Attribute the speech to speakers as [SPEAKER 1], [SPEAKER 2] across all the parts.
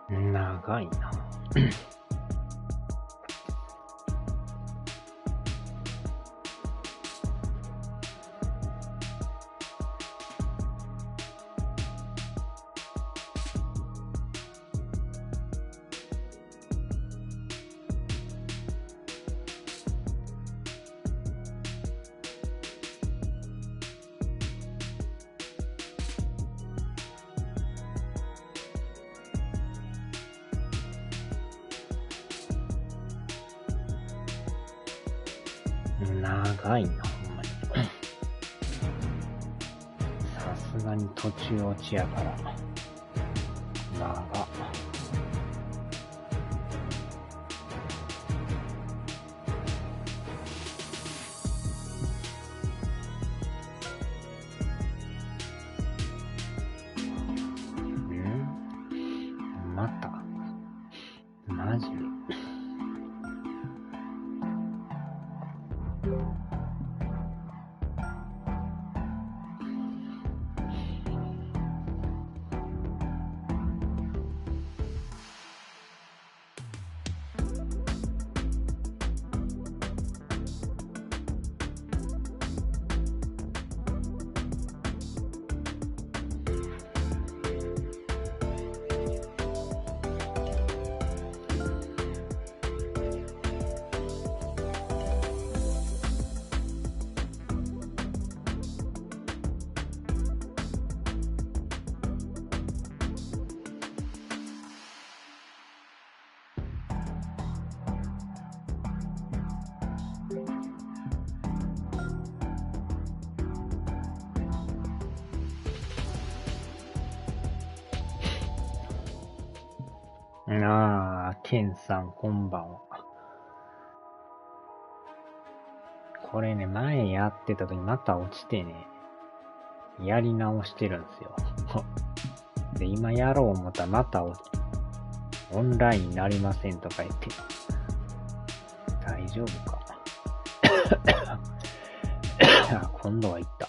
[SPEAKER 1] 長いな。長いな、ほんまに。さすがに途中落ちやから。長っ。またマジで。ケンさんこんばんは。これね、前やってた時また落ちてね、やり直してるんですよ。で、今やろう思ったらまたオンラインになりませんとか言って、大丈夫か。今度は行った。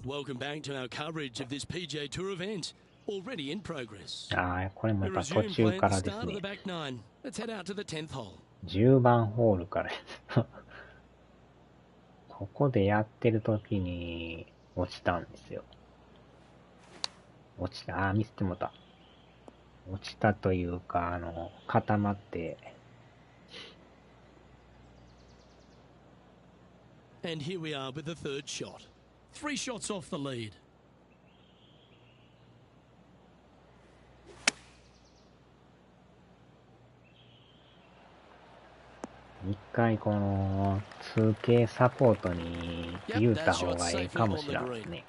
[SPEAKER 2] Welcome back to our coverage of this PGA Tour event. Already in progress.
[SPEAKER 1] これもやっぱ途中からですね。
[SPEAKER 2] Let's head out to the 10th hole.
[SPEAKER 1] 10番ホールからここでやってる時に落ちたんですよ。落ちた、ミスってもた。落ちたというか、固まって。
[SPEAKER 2] And here we are with the third shot. 3 shots off the lead.
[SPEAKER 1] 一回この 2K サポートに言うた方がいいかもしれんですね。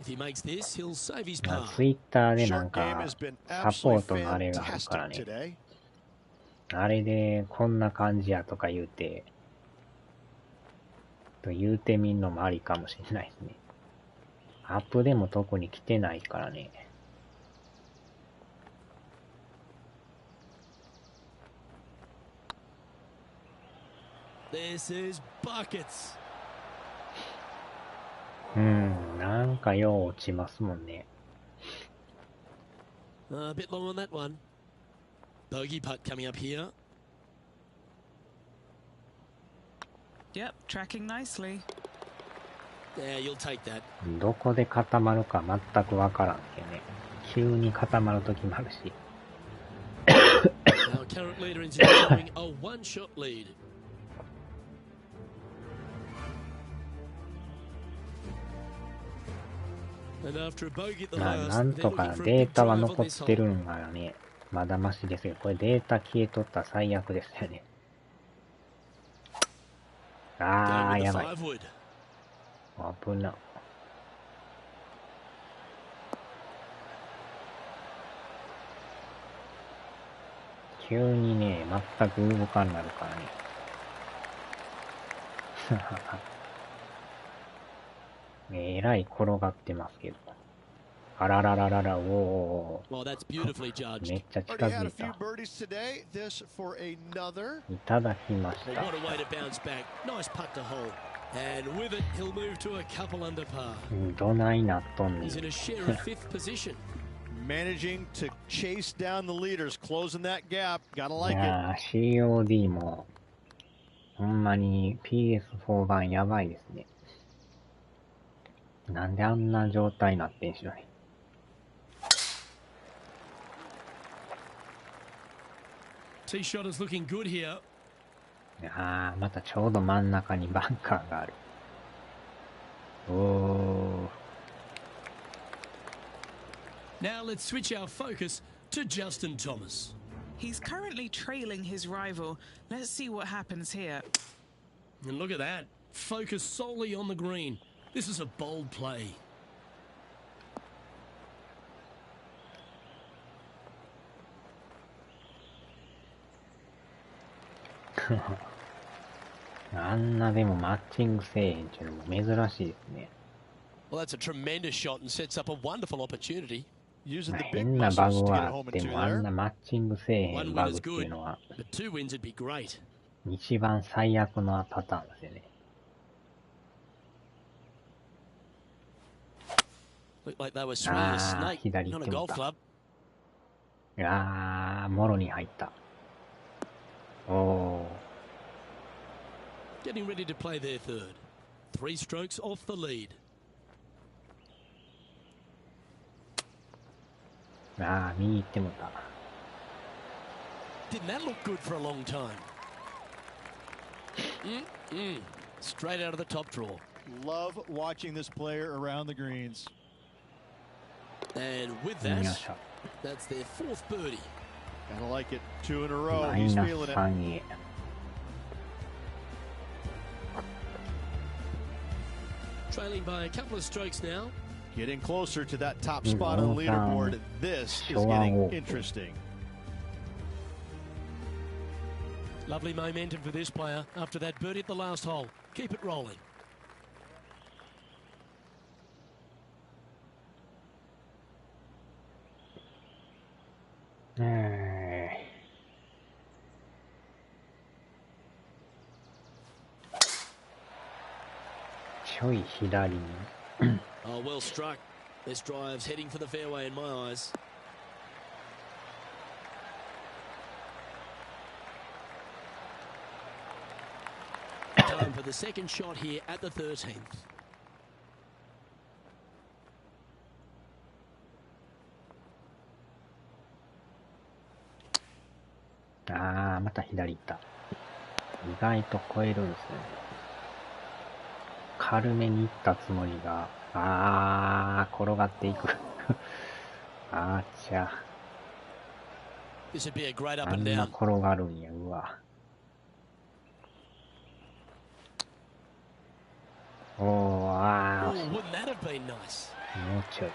[SPEAKER 1] ツイッターでなんかサポートのあれがあるからね。あれでこんな感じやとか言うてみんのもありかもしれないですね。アップでも特に来てないからね。
[SPEAKER 2] This is buckets.
[SPEAKER 1] なんかよう落ちますもんね。
[SPEAKER 2] A bit long on that one. Bogey putt coming up here.
[SPEAKER 3] Yep, tracking nicely.
[SPEAKER 2] Yeah, you'll take that.
[SPEAKER 1] どこで固まるか全くわからんけどね。急に固まるときもあるし。
[SPEAKER 2] Our current leader is enjoying a one-shot lead.
[SPEAKER 1] なんとかデータは残ってるんがね、まだマシですよ。これデータ消えとったら最悪ですよね。やばい。危な。急にね、全く動かんなるからね。えらい転がってますけど。あららららら、おー。めっちゃ近づいた。いただきました。どないなっとんねん。
[SPEAKER 4] managing to chase down the leaders, closing that gap. Gotta like it.
[SPEAKER 1] COD も、ほんまに PS4 版やばいですね。なんであんな状態になってんしろね。
[SPEAKER 2] Tee shot is looking good here.
[SPEAKER 1] またちょうど真ん中にバンカーがある。
[SPEAKER 2] Now let's switch our focus to Justin Thomas.
[SPEAKER 3] He's currently trailing his rival. Let's see what happens here.
[SPEAKER 2] And look at that. Focus solely on the green. This is a bold play.
[SPEAKER 1] Well,
[SPEAKER 4] that's a tremendous shot and sets up a wonderful opportunity. Using the big
[SPEAKER 1] 変なバ
[SPEAKER 4] muscles
[SPEAKER 1] グ
[SPEAKER 4] to
[SPEAKER 1] は
[SPEAKER 4] get
[SPEAKER 1] あ
[SPEAKER 4] home
[SPEAKER 1] って
[SPEAKER 4] and two
[SPEAKER 1] もあん
[SPEAKER 4] there.
[SPEAKER 1] なマッチングせえへ
[SPEAKER 2] One
[SPEAKER 1] ん
[SPEAKER 2] win
[SPEAKER 1] バグ
[SPEAKER 2] is
[SPEAKER 1] っていう
[SPEAKER 2] good,
[SPEAKER 1] のは
[SPEAKER 2] but 2 wins would be great.
[SPEAKER 1] 一番最悪のパターンですよね。
[SPEAKER 2] Looked like they were swinging a snake, not a golf club.
[SPEAKER 1] もろに入った。
[SPEAKER 2] Getting ready to play their third. 3 strokes off the lead.
[SPEAKER 1] 右行ってもた。
[SPEAKER 2] Didn't that look good for a long time? Straight out of the top draw.
[SPEAKER 4] Love watching this player around the greens.
[SPEAKER 2] And with that, that's their 4th birdie.
[SPEAKER 4] Gotta like it. 2 in a row. He's feeling it.
[SPEAKER 1] 3へ。
[SPEAKER 2] Trailing by a couple of strokes now.
[SPEAKER 4] Getting closer to that top spot on the leaderboard. This is getting interesting.
[SPEAKER 2] Lovely momentum for this player after that birdie at the last hole. Keep it rolling. Oh, well struck. This drive's heading for the fairway in my eyes. Time for the second shot here at the 13th.
[SPEAKER 1] また左行った。意外と超えるんですね。軽めに行ったつもりが、転がっていく。あんな転がるんや、うわ。
[SPEAKER 2] wouldn't that have been nice?
[SPEAKER 1] もうちょい。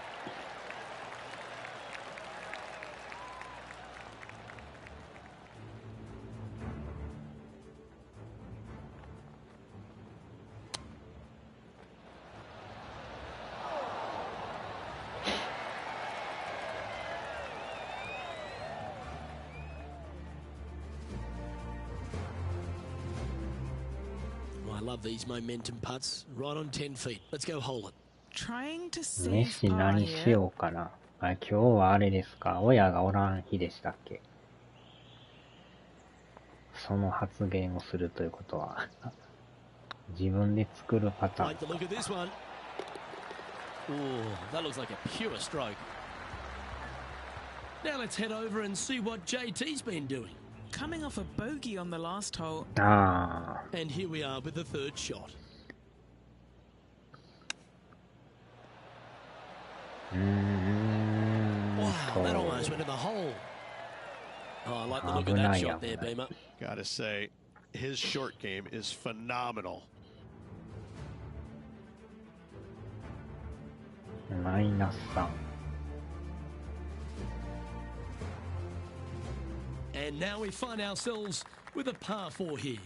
[SPEAKER 2] I love these momentum putts. Right on 10 feet. Let's go hole it.
[SPEAKER 3] Trying to save
[SPEAKER 1] 飯何しようかな。今日はあれですか。親がおらん日でしたっけ。その発言をするということは自分で作るパターン。
[SPEAKER 2] Like the look of this one. Oh, that looks like a pure stroke. Now let's head over and see what JT's been doing.
[SPEAKER 3] Coming off a bogey on the last hole.
[SPEAKER 2] And here we are with the 3rd shot. Wow, that almost went in the hole. Oh, I like the look of that shot there, Beamer.
[SPEAKER 4] Gotta say, his short game is phenomenal.
[SPEAKER 1] -3.
[SPEAKER 2] And now we find ourselves with a par 4 here.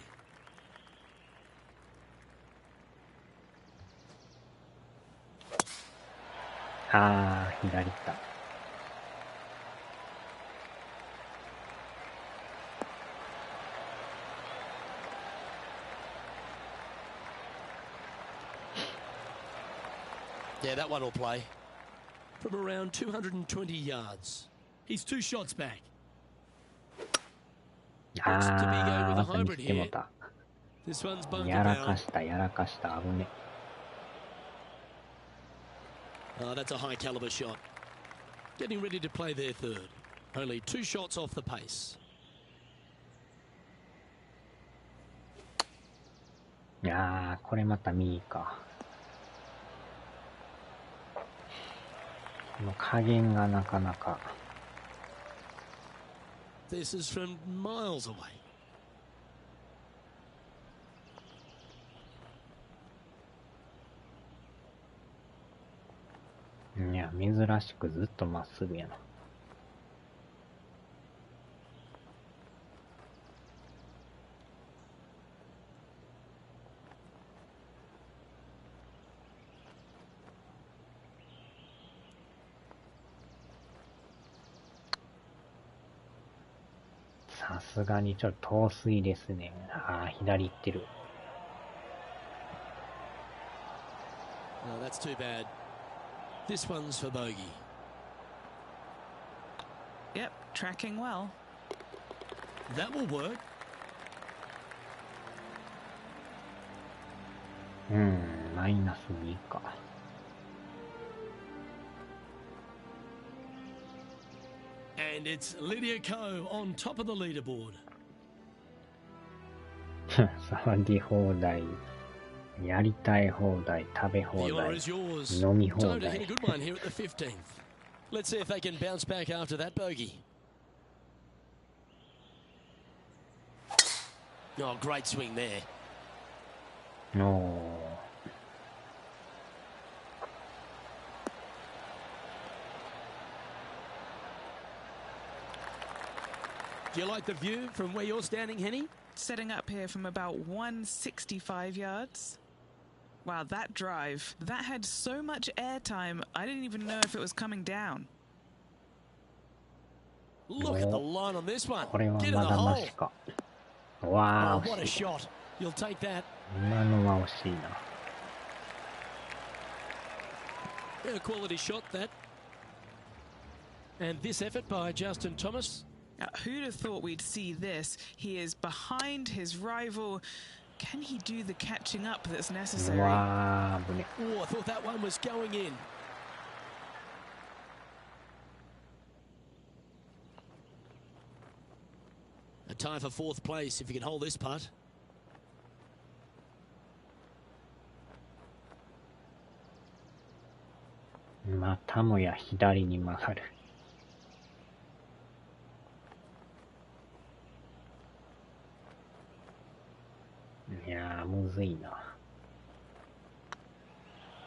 [SPEAKER 1] Ah, 左行った。
[SPEAKER 2] Yeah, that one will play. from around 220 yards. He's 2 shots back. Looks to be going with a
[SPEAKER 1] また見
[SPEAKER 2] hybrid
[SPEAKER 1] せても
[SPEAKER 2] here.
[SPEAKER 1] た。
[SPEAKER 2] This one's bunker
[SPEAKER 1] やら
[SPEAKER 2] bound.
[SPEAKER 1] かした、やらかした、危ね。
[SPEAKER 2] Oh, that's a high caliber shot. Getting ready to play their third. Only 2 shots off the pace.
[SPEAKER 1] いやー、これまた右か。この加減がなかなか。
[SPEAKER 2] This is from miles away.
[SPEAKER 1] いや、珍しくずっとまっすぐやな。さすがにちょっと遠すぎですね。ああ、左行ってる。
[SPEAKER 2] Oh, that's too bad. This one's for bogey.
[SPEAKER 3] Yep, tracking well.
[SPEAKER 2] That will work.
[SPEAKER 1] マイナス2か。
[SPEAKER 2] And it's Lydia Ko on top of the leaderboard.
[SPEAKER 1] 触り放題、やりたい放題、食べ放
[SPEAKER 2] The
[SPEAKER 1] 題
[SPEAKER 2] honour、is yours.
[SPEAKER 1] 飲み放
[SPEAKER 2] Time to hit
[SPEAKER 1] 題
[SPEAKER 2] a。good one here at the 15th. Let's see if they can bounce back after that bogey. Oh, great swing there.
[SPEAKER 1] お
[SPEAKER 2] Do you like the view from where you're standing, Henny?
[SPEAKER 3] Setting up here from about 165 yards. Wow, that drive. That had so much airtime, I didn't even know if it was coming down.
[SPEAKER 2] Look at the line on this one.
[SPEAKER 1] これは
[SPEAKER 2] Get in
[SPEAKER 1] ま
[SPEAKER 2] the
[SPEAKER 1] だま
[SPEAKER 2] hole.
[SPEAKER 1] しか。わ
[SPEAKER 2] Oh,
[SPEAKER 1] ー、
[SPEAKER 2] what a
[SPEAKER 1] 惜しい。
[SPEAKER 2] shot. You'll take that.
[SPEAKER 1] 今のは惜しいな。
[SPEAKER 2] A quality shot, that. And this effort by Justin Thomas.
[SPEAKER 3] Who'd have thought we'd see this? He is behind his rival. Can he do the catching up that's
[SPEAKER 1] う
[SPEAKER 3] necessary?
[SPEAKER 1] わー、危ね。
[SPEAKER 2] Oh, I thought that one was going in. A tie for 4th place if you can hold this putt.
[SPEAKER 1] またもや左に曲がる。いやー、むずいな。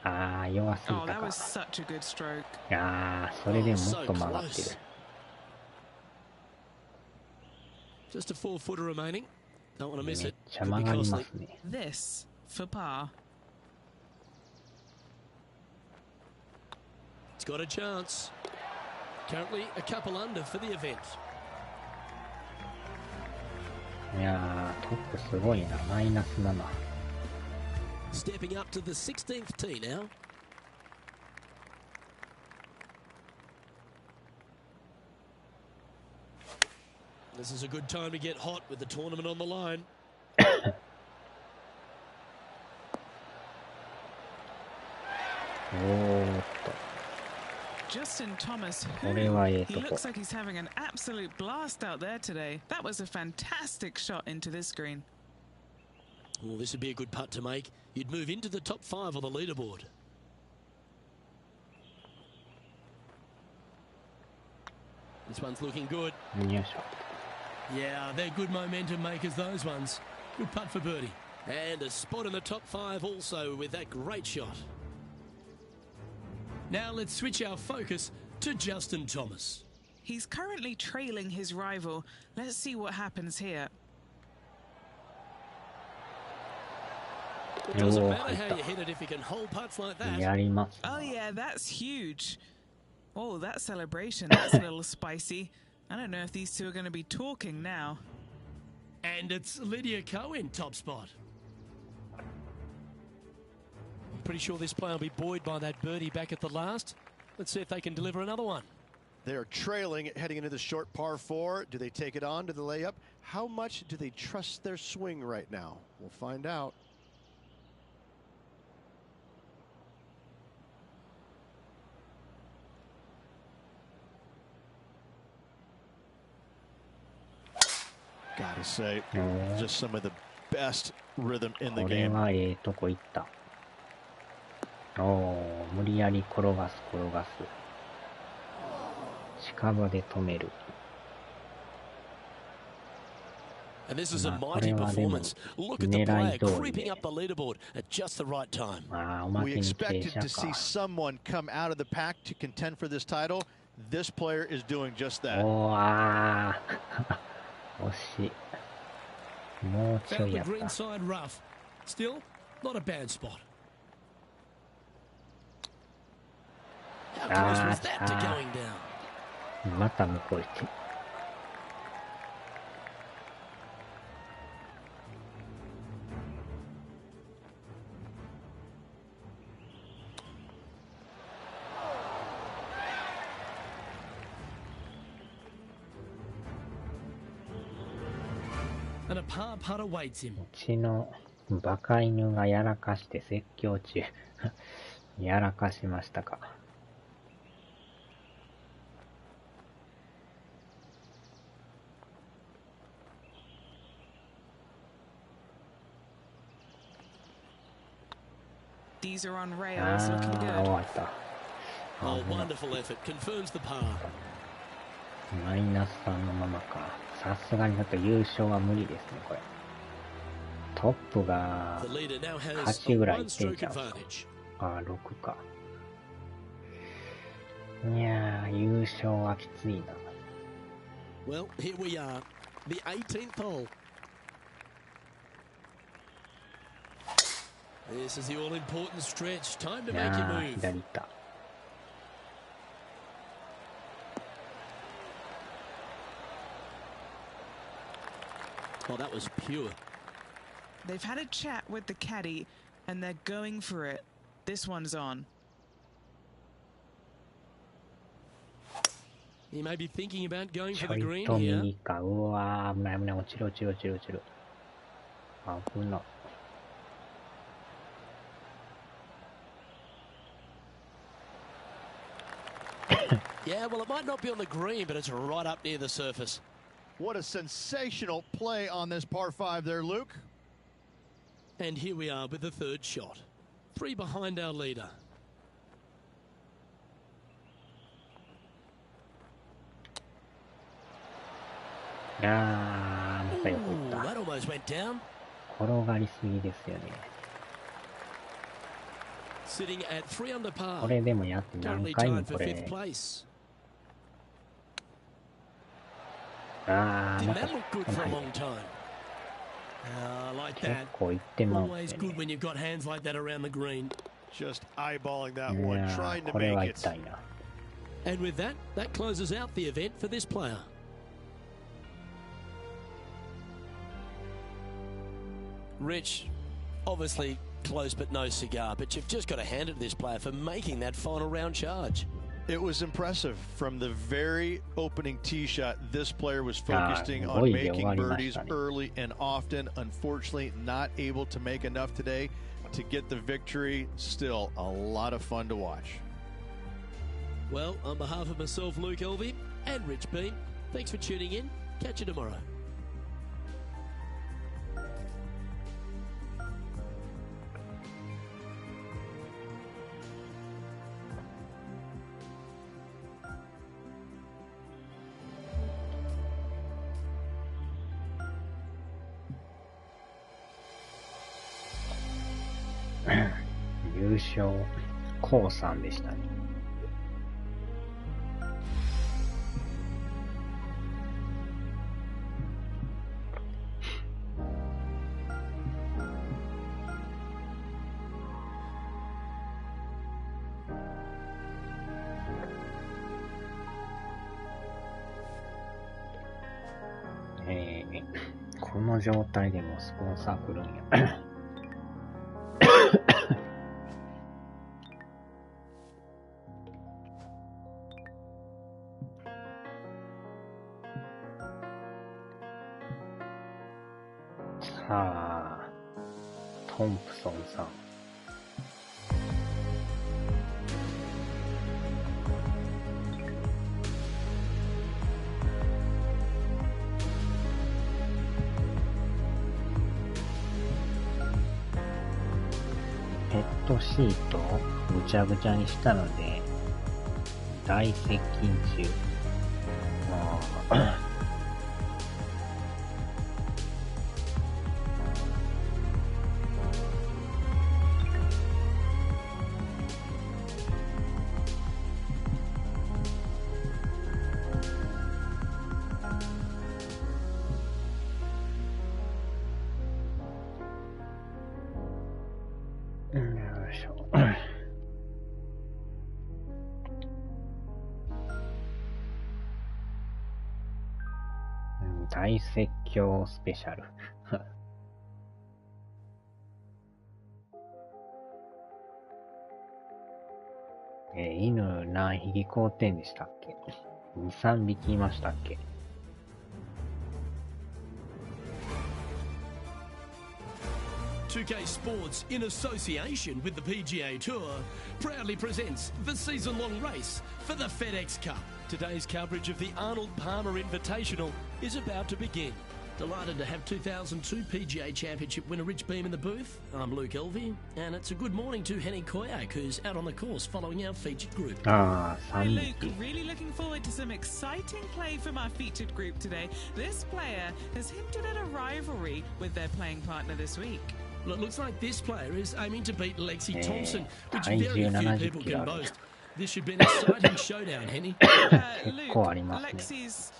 [SPEAKER 1] あー、弱すぎ
[SPEAKER 3] Oh,
[SPEAKER 1] た
[SPEAKER 3] that
[SPEAKER 1] か。
[SPEAKER 3] was such a good stroke.
[SPEAKER 1] いやー、それでもっと曲がってる。
[SPEAKER 2] Just a 4-footer remaining. Don't want to
[SPEAKER 1] め
[SPEAKER 2] miss
[SPEAKER 1] っ
[SPEAKER 2] it.
[SPEAKER 1] ちゃ
[SPEAKER 2] Could
[SPEAKER 1] 曲
[SPEAKER 2] be
[SPEAKER 1] がりま
[SPEAKER 2] costly.
[SPEAKER 1] すね。
[SPEAKER 3] This for par.
[SPEAKER 2] It's got a chance. Currently a couple under for the event.
[SPEAKER 1] いやー、トップすごいな。マイナス7。
[SPEAKER 2] Stepping up to the 16th tee now. This is a good time to get hot with the tournament on the line.
[SPEAKER 1] おーっと。
[SPEAKER 3] Justin Thomas,
[SPEAKER 1] これはええ
[SPEAKER 3] he
[SPEAKER 1] とこ。
[SPEAKER 3] looks like he's having an absolute blast out there today. That was a fantastic shot into this green.
[SPEAKER 2] Well, this would be a good putt to make. You'd move into the top 5 on the leaderboard. This one's looking good.
[SPEAKER 1] よいしょ。
[SPEAKER 2] Yeah, they're good momentum makers, those ones. Good putt for birdie. And a spot in the top 5 also with that great shot. Now let's switch our focus to Justin Thomas.
[SPEAKER 3] He's currently trailing his rival. Let's see what happens here.
[SPEAKER 2] It doesn't
[SPEAKER 1] Oh,
[SPEAKER 2] matter how you hit it if you can hold putts like that.
[SPEAKER 1] やります。
[SPEAKER 3] Oh yeah, that's huge. Oh, that celebration, that's a little spicy. I don't know if these two are going to be talking now.
[SPEAKER 2] And it's Lydia Ko in top spot. Pretty sure this play will be buoyed by that birdie back at the last.
[SPEAKER 4] Let's see if they can deliver another one.
[SPEAKER 5] They're trailing heading into the short par 4. Do they take it on to the layup? How much do they trust their swing right now? We'll find out. Gotta say, just some of the best rhythm in the
[SPEAKER 1] これ
[SPEAKER 5] game.
[SPEAKER 1] はとこ行った。無理やり転がす。近場で止める。
[SPEAKER 4] And this is a mighty performance. Look at the player creeping up the leaderboard at just the right time.
[SPEAKER 5] We expected to see someone come out of the pack to contend for this title. This player is doing just that.
[SPEAKER 1] 惜しい。もうちょい
[SPEAKER 2] Found
[SPEAKER 1] や
[SPEAKER 2] the
[SPEAKER 1] った。
[SPEAKER 2] green side rough. Still, not a bad spot. How close was that to going down?
[SPEAKER 1] また向こう行って。
[SPEAKER 2] And a par putt awaits him.
[SPEAKER 1] うちのバカ犬がやらかして説教中。やらかしましたか。
[SPEAKER 3] These are on rails, looking
[SPEAKER 1] 終
[SPEAKER 3] good.
[SPEAKER 1] わった。
[SPEAKER 4] Oh, wonderful effort. Confirms the par.
[SPEAKER 1] マイナス3のままか。さすがにちょっと優勝は無理ですね、これ。トップが
[SPEAKER 4] The leader now has
[SPEAKER 1] 8
[SPEAKER 4] a
[SPEAKER 1] ぐらいい
[SPEAKER 4] one
[SPEAKER 1] ってん
[SPEAKER 4] stroke
[SPEAKER 1] ちゃう。
[SPEAKER 4] advantage.
[SPEAKER 1] 6か。いやー、優勝はきついな。
[SPEAKER 4] Well, here we are. The 18th hole. This is the all-important stretch. Time to
[SPEAKER 1] い
[SPEAKER 4] make
[SPEAKER 1] や
[SPEAKER 4] your
[SPEAKER 1] ー、
[SPEAKER 4] move.
[SPEAKER 1] 左行った。
[SPEAKER 4] Oh, that was pure.
[SPEAKER 3] They've had a chat with the caddy, and they're going for it. This one's on.
[SPEAKER 4] He may be thinking about going
[SPEAKER 1] ち
[SPEAKER 4] for
[SPEAKER 1] ょ
[SPEAKER 4] the
[SPEAKER 1] い
[SPEAKER 4] green
[SPEAKER 1] と
[SPEAKER 4] here.
[SPEAKER 1] 右か。うわー、危ない危ない。落ちる。危ない。
[SPEAKER 4] Yeah, well, it might not be on the green, but it's right up near the surface.
[SPEAKER 5] What a sensational play on this par 5 there, Luke.
[SPEAKER 4] And here we are with the third shot. 3 behind our leader. Ooh, that almost went down.
[SPEAKER 1] 転がりすぎですよね。
[SPEAKER 4] Sitting at 3 under
[SPEAKER 1] こ
[SPEAKER 4] par.
[SPEAKER 1] れでもやって何
[SPEAKER 4] Currently
[SPEAKER 1] 回も
[SPEAKER 4] tied
[SPEAKER 1] こ
[SPEAKER 4] for
[SPEAKER 1] れ。
[SPEAKER 4] 5th place.
[SPEAKER 1] ま
[SPEAKER 4] Didn't
[SPEAKER 1] た
[SPEAKER 4] that look good for a long time? Like
[SPEAKER 1] 結
[SPEAKER 4] that.
[SPEAKER 1] 構いってまう
[SPEAKER 4] Always
[SPEAKER 1] ん
[SPEAKER 4] good
[SPEAKER 1] で
[SPEAKER 4] when you've got hands like that around the green.
[SPEAKER 5] Just eyeballing that
[SPEAKER 1] ね。い
[SPEAKER 5] one,
[SPEAKER 1] や
[SPEAKER 5] trying
[SPEAKER 1] ー、
[SPEAKER 5] to
[SPEAKER 1] これは
[SPEAKER 5] make it.
[SPEAKER 1] 痛いな。
[SPEAKER 4] And with that, that closes out the event for this player. Rich, obviously close but no cigar, but you've just got to hand it to this player for making that final round charge.
[SPEAKER 5] It was impressive. From the very opening tee shot, this player was focusing on
[SPEAKER 1] 5位で終
[SPEAKER 5] making
[SPEAKER 1] わりまし
[SPEAKER 5] birdies
[SPEAKER 1] たね。
[SPEAKER 5] early and often. Unfortunately, not able to make enough today to get the victory. Still a lot of fun to watch.
[SPEAKER 4] Well, on behalf of myself, Luke Elvey, and Rich Beam, thanks for tuning in. Catch you tomorrow.
[SPEAKER 1] 優勝、コウさんでしたね。この状態でもスポンサー来るんや。さあ、トンプソンさん。ペットシートをぐちゃぐちゃにしたので、大接近中。大説教スペシャル。犬何匹飼うてんでしたっけ？ 2、3匹いましたっけ
[SPEAKER 2] ？2K Sports, in association with the PGA Tour, proudly presents the season-long race for the FedEx Cup. Today's coverage of the Arnold Palmer Invitational is about to begin. Delighted to have 2002 PGA Championship winner Rich Beem in the booth. I'm Luke Elvey, and it's a good morning to Henny Koyak, who's out on the course following our featured group.
[SPEAKER 3] Hi Luke, really looking forward to some exciting play from our featured group today. This player has hinted at a rivalry with their playing partner this week.
[SPEAKER 2] Well, it looks like this player is aiming to beat Lexi Thompson, which very few people can boast. This should be an exciting showdown, Henny.
[SPEAKER 3] Luke, Lexi's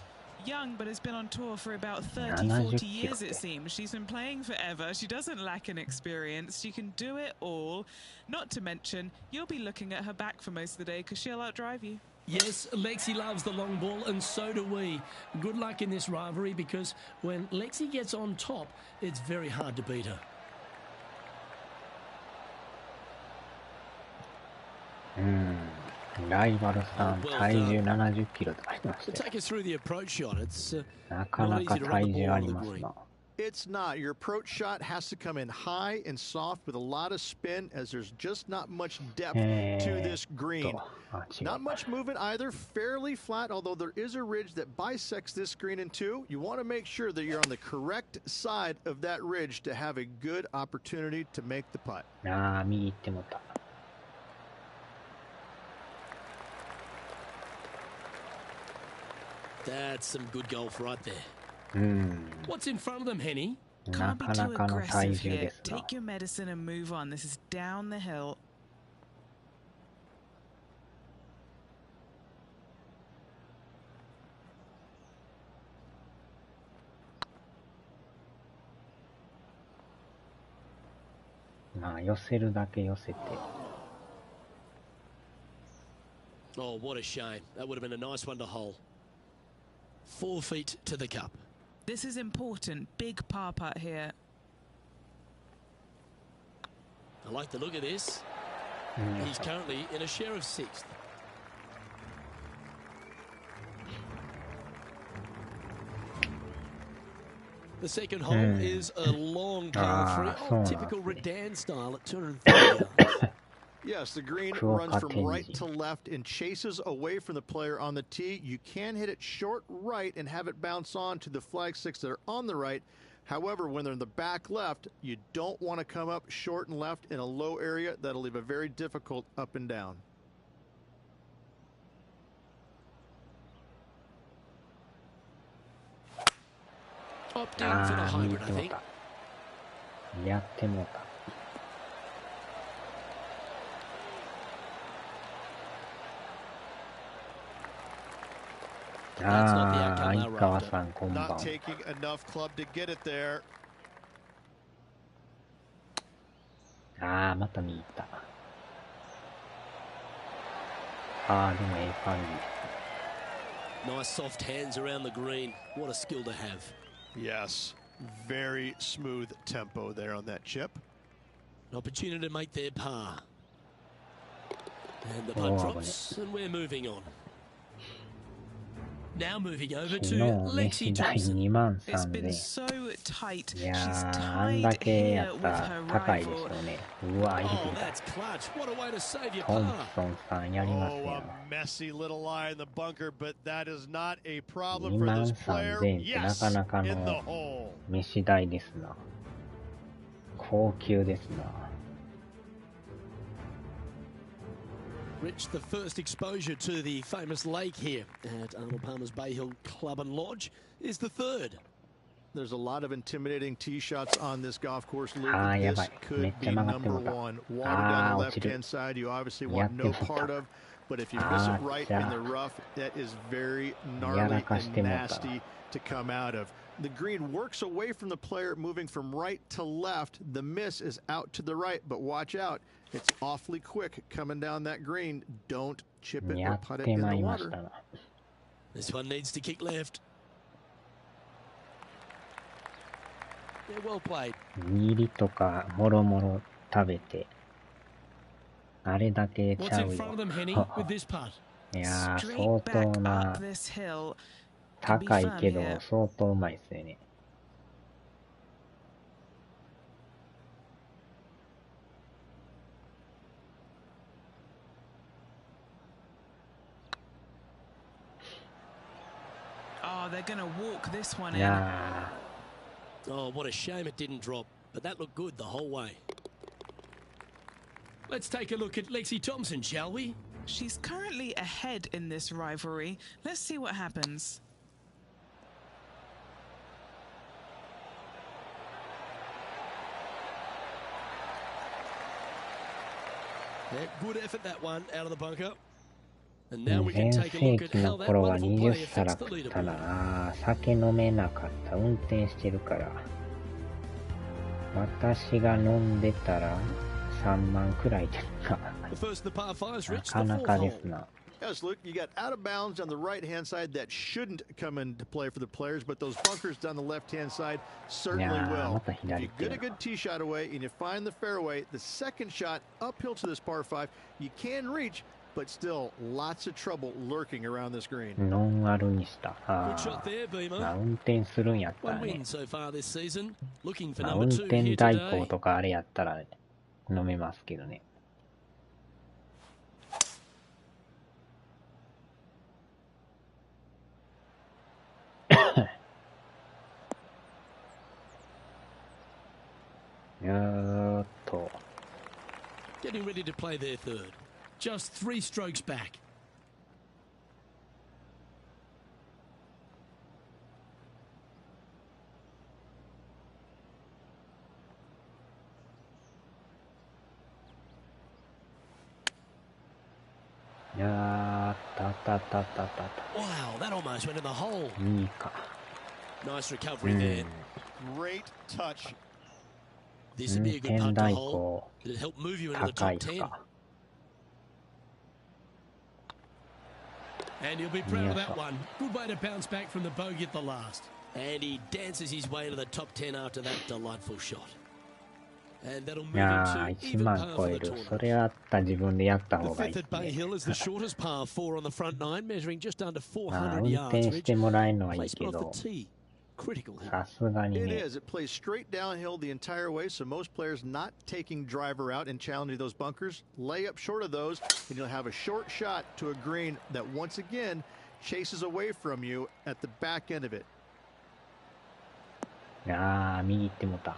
[SPEAKER 3] young but has been on tour for about 30, 40 years it seems. She's been playing forever. She doesn't lack in experience. She can do it all. Not to mention, you'll be looking at her back for most of the day because she'll outdrive you.
[SPEAKER 2] Yes, Lexi loves the long ball and so do we. Good luck in this rivalry because when Lexi gets on top, it's very hard to beat her. Take us through the approach shot. It's not easy to run the ball on the green.
[SPEAKER 5] It's not. Your approach shot has to come in high and soft with a lot of spin as there's just not much depth to this green. Not much movement either, fairly flat, although there is a ridge that bisects this green in two. You want to make sure that you're on the correct side of that ridge to have a good opportunity to make the putt.
[SPEAKER 2] That's some good golf right there. What's in front of them, Henny?
[SPEAKER 3] Can't be too aggressive here. Take your medicine and move on. This is down the hill.
[SPEAKER 2] Oh, what a shame. That would have been a nice one to hole. 4 feet to the cup.
[SPEAKER 3] This is important. Big par putt here.
[SPEAKER 2] I like the look of this. He's currently in a share of 6th. The second hole is a long par 3, typical Redan style at 230 yards.
[SPEAKER 5] Yes, the green runs from right to left and chases away from the player on the tee. You can hit it short right and have it bounce on to the flag sticks that are on the right. However, when they're in the back left, you don't want to come up short and left in a low area. That'll leave a very difficult up and down.
[SPEAKER 2] Opting for the hybrid, I think. That's not the outcome they were after.
[SPEAKER 5] Not taking enough club to get it there.
[SPEAKER 2] Nice soft hands around the green. What a skill to have.
[SPEAKER 5] Yes, very smooth tempo there on that chip.
[SPEAKER 2] An opportunity to make their par. And the putt drops, and we're moving on. Now moving over
[SPEAKER 1] 昨
[SPEAKER 2] to
[SPEAKER 1] 日
[SPEAKER 2] Lexi
[SPEAKER 1] 飯代
[SPEAKER 2] Thompson.
[SPEAKER 1] 2万
[SPEAKER 3] It's been
[SPEAKER 1] 3000
[SPEAKER 3] so tight.
[SPEAKER 1] いや
[SPEAKER 3] She's
[SPEAKER 1] ー、あんだ
[SPEAKER 3] tied
[SPEAKER 1] けや
[SPEAKER 3] here
[SPEAKER 1] っ
[SPEAKER 3] with
[SPEAKER 1] たら
[SPEAKER 3] her
[SPEAKER 1] 高いでし
[SPEAKER 3] rival.
[SPEAKER 1] ょうね。うわ、入れて
[SPEAKER 2] Oh,
[SPEAKER 1] きた。
[SPEAKER 2] that's clutch. What a way to save your
[SPEAKER 1] トン
[SPEAKER 2] par.
[SPEAKER 1] プソンさんやりますよ。
[SPEAKER 5] a messy little lie in the bunker, but that is not a problem
[SPEAKER 1] 2
[SPEAKER 5] for
[SPEAKER 1] 万
[SPEAKER 5] this player.
[SPEAKER 1] 3000ってなか
[SPEAKER 5] Yes,
[SPEAKER 1] なか
[SPEAKER 5] in the
[SPEAKER 1] の
[SPEAKER 5] hole.
[SPEAKER 1] 飯代ですな。高級ですな。
[SPEAKER 2] Rich, the first exposure to the famous lake here at Arnold Palmer's Bay Hill Club and Lodge is the third.
[SPEAKER 5] There's a lot of intimidating tee shots on this golf course, Luke.
[SPEAKER 1] あー、や
[SPEAKER 5] This
[SPEAKER 1] ばい。め
[SPEAKER 5] could
[SPEAKER 1] っち
[SPEAKER 5] be
[SPEAKER 1] ゃ曲がって
[SPEAKER 5] number
[SPEAKER 1] もうた。
[SPEAKER 5] one. Water
[SPEAKER 1] あ
[SPEAKER 5] down
[SPEAKER 1] ー、
[SPEAKER 5] the
[SPEAKER 1] 落ちる。
[SPEAKER 5] left-hand side, you obviously
[SPEAKER 1] や
[SPEAKER 5] want
[SPEAKER 1] って
[SPEAKER 5] no
[SPEAKER 1] もう
[SPEAKER 5] part
[SPEAKER 1] た。
[SPEAKER 5] of. But if you miss it
[SPEAKER 1] あー、
[SPEAKER 5] right
[SPEAKER 1] じゃ
[SPEAKER 5] in the
[SPEAKER 1] あ、
[SPEAKER 5] rough, that is very
[SPEAKER 1] やら
[SPEAKER 5] gnarly
[SPEAKER 1] かし
[SPEAKER 5] and
[SPEAKER 1] てもうた。
[SPEAKER 5] nasty to come out of. The green works away from the player, moving from right to left. The miss is out to the right, but watch out. It's awfully quick coming down that green. Don't chip it
[SPEAKER 1] や
[SPEAKER 5] or
[SPEAKER 1] っ
[SPEAKER 5] put it
[SPEAKER 1] て
[SPEAKER 5] in
[SPEAKER 1] ま
[SPEAKER 5] the
[SPEAKER 1] いまし
[SPEAKER 5] water.
[SPEAKER 1] たな。
[SPEAKER 2] This one needs to kick left. Yeah, well played.
[SPEAKER 1] 握りとかもろもろ食べて、あれだけち
[SPEAKER 2] What's
[SPEAKER 1] ゃ
[SPEAKER 2] in
[SPEAKER 1] う
[SPEAKER 2] front of
[SPEAKER 1] よ。
[SPEAKER 2] them, Henny, with this putt?
[SPEAKER 1] いやー、
[SPEAKER 3] Straight
[SPEAKER 1] 相
[SPEAKER 3] back
[SPEAKER 1] 当な、
[SPEAKER 3] up this hill. Can be
[SPEAKER 1] 高い
[SPEAKER 3] firm
[SPEAKER 1] けど
[SPEAKER 3] here.
[SPEAKER 1] 相当うまいっすよね。
[SPEAKER 3] Oh, they're going to walk this one
[SPEAKER 1] い
[SPEAKER 3] in.
[SPEAKER 1] や
[SPEAKER 2] Oh, what a shame it didn't drop. But that looked good the whole way. Let's take a look at Lexi Thompson, shall we?
[SPEAKER 3] She's currently ahead in this rivalry. Let's see what happens.
[SPEAKER 2] Yeah, good effort that one out of the bunker. And
[SPEAKER 1] ー、
[SPEAKER 2] now we can
[SPEAKER 1] 全
[SPEAKER 2] take a
[SPEAKER 1] 盛
[SPEAKER 2] look at
[SPEAKER 1] 期
[SPEAKER 2] how
[SPEAKER 1] の
[SPEAKER 2] that
[SPEAKER 1] 頃は
[SPEAKER 2] wonderful
[SPEAKER 1] 20
[SPEAKER 2] play
[SPEAKER 1] 皿
[SPEAKER 2] affects the
[SPEAKER 1] 食った
[SPEAKER 2] leaderboard.
[SPEAKER 1] な。あー、酒飲めなかった。運転してるから。私が飲んでたら3万くらいですか。
[SPEAKER 2] The first of the par fives
[SPEAKER 1] な
[SPEAKER 2] reached
[SPEAKER 1] か
[SPEAKER 2] the
[SPEAKER 1] な
[SPEAKER 2] fourth
[SPEAKER 1] かで
[SPEAKER 2] hole.
[SPEAKER 1] すな。
[SPEAKER 5] Yes, Luke, you got out of bounds on the right-hand side that shouldn't come into play for the players, but those bunkers down the left-hand side certainly
[SPEAKER 1] Yeah,
[SPEAKER 5] will.
[SPEAKER 1] what the
[SPEAKER 5] If you
[SPEAKER 1] hell
[SPEAKER 5] get a
[SPEAKER 1] is
[SPEAKER 5] good tee shot away and you find the fairway, the second shot uphill to this par 5, you can reach, but still lots of trouble lurking around this green.
[SPEAKER 1] ノンアルにした。あ
[SPEAKER 2] Good shot there,
[SPEAKER 1] ー、
[SPEAKER 2] Beamer.
[SPEAKER 1] まあ、運転するんやったら
[SPEAKER 2] One
[SPEAKER 1] ね。
[SPEAKER 2] win so far this season. Looking for
[SPEAKER 1] まあ、
[SPEAKER 2] number
[SPEAKER 1] 運
[SPEAKER 2] two
[SPEAKER 1] 転
[SPEAKER 2] here
[SPEAKER 1] 代
[SPEAKER 2] today.
[SPEAKER 1] 行とかあれやったら飲めますけどね。と
[SPEAKER 2] Getting ready to play their third. Just 3 strokes back.
[SPEAKER 1] Wow,
[SPEAKER 2] that almost went in the hole.
[SPEAKER 1] いいか。
[SPEAKER 2] Nice recovery there.
[SPEAKER 5] Great touch.
[SPEAKER 2] This would be a good
[SPEAKER 1] 運転
[SPEAKER 2] putt to
[SPEAKER 1] 代
[SPEAKER 2] hold.
[SPEAKER 1] 行
[SPEAKER 2] It'll help move you into the
[SPEAKER 1] 高
[SPEAKER 2] top
[SPEAKER 1] い
[SPEAKER 2] 10.
[SPEAKER 1] か。
[SPEAKER 2] And he'll be proud of that
[SPEAKER 1] Yes.
[SPEAKER 2] one. Good way to bounce back from the bogey at the last. And he dances his way to the top 10 after that delightful shot. And that'll
[SPEAKER 1] い
[SPEAKER 2] move
[SPEAKER 1] や
[SPEAKER 2] him
[SPEAKER 1] ー、
[SPEAKER 2] to
[SPEAKER 1] 1
[SPEAKER 2] even
[SPEAKER 1] 万
[SPEAKER 2] par
[SPEAKER 1] 超
[SPEAKER 2] for
[SPEAKER 1] え
[SPEAKER 2] the
[SPEAKER 1] る。そ
[SPEAKER 2] tournament.
[SPEAKER 1] れあったら自分でやった
[SPEAKER 2] The
[SPEAKER 1] 方がいい
[SPEAKER 2] fifth
[SPEAKER 1] っ
[SPEAKER 2] at
[SPEAKER 1] す
[SPEAKER 2] Bay
[SPEAKER 1] ね。
[SPEAKER 2] Hill is the shortest par 4 on the front nine, measuring just under
[SPEAKER 1] まあ、
[SPEAKER 2] 400
[SPEAKER 1] 運
[SPEAKER 2] yards.
[SPEAKER 1] 転して
[SPEAKER 2] Rich.
[SPEAKER 1] もらえるのはいい
[SPEAKER 2] Placement
[SPEAKER 1] け
[SPEAKER 2] off
[SPEAKER 1] ど、
[SPEAKER 2] the tee. Critical here.
[SPEAKER 1] さすがに
[SPEAKER 5] It
[SPEAKER 1] ね。
[SPEAKER 5] is. It plays straight downhill the entire way, so most players not taking driver out and challenging those bunkers. Lay up short of those, and you'll have a short shot to a green that once again chases away from you at the back end of it.
[SPEAKER 1] いやー、右行ってもた。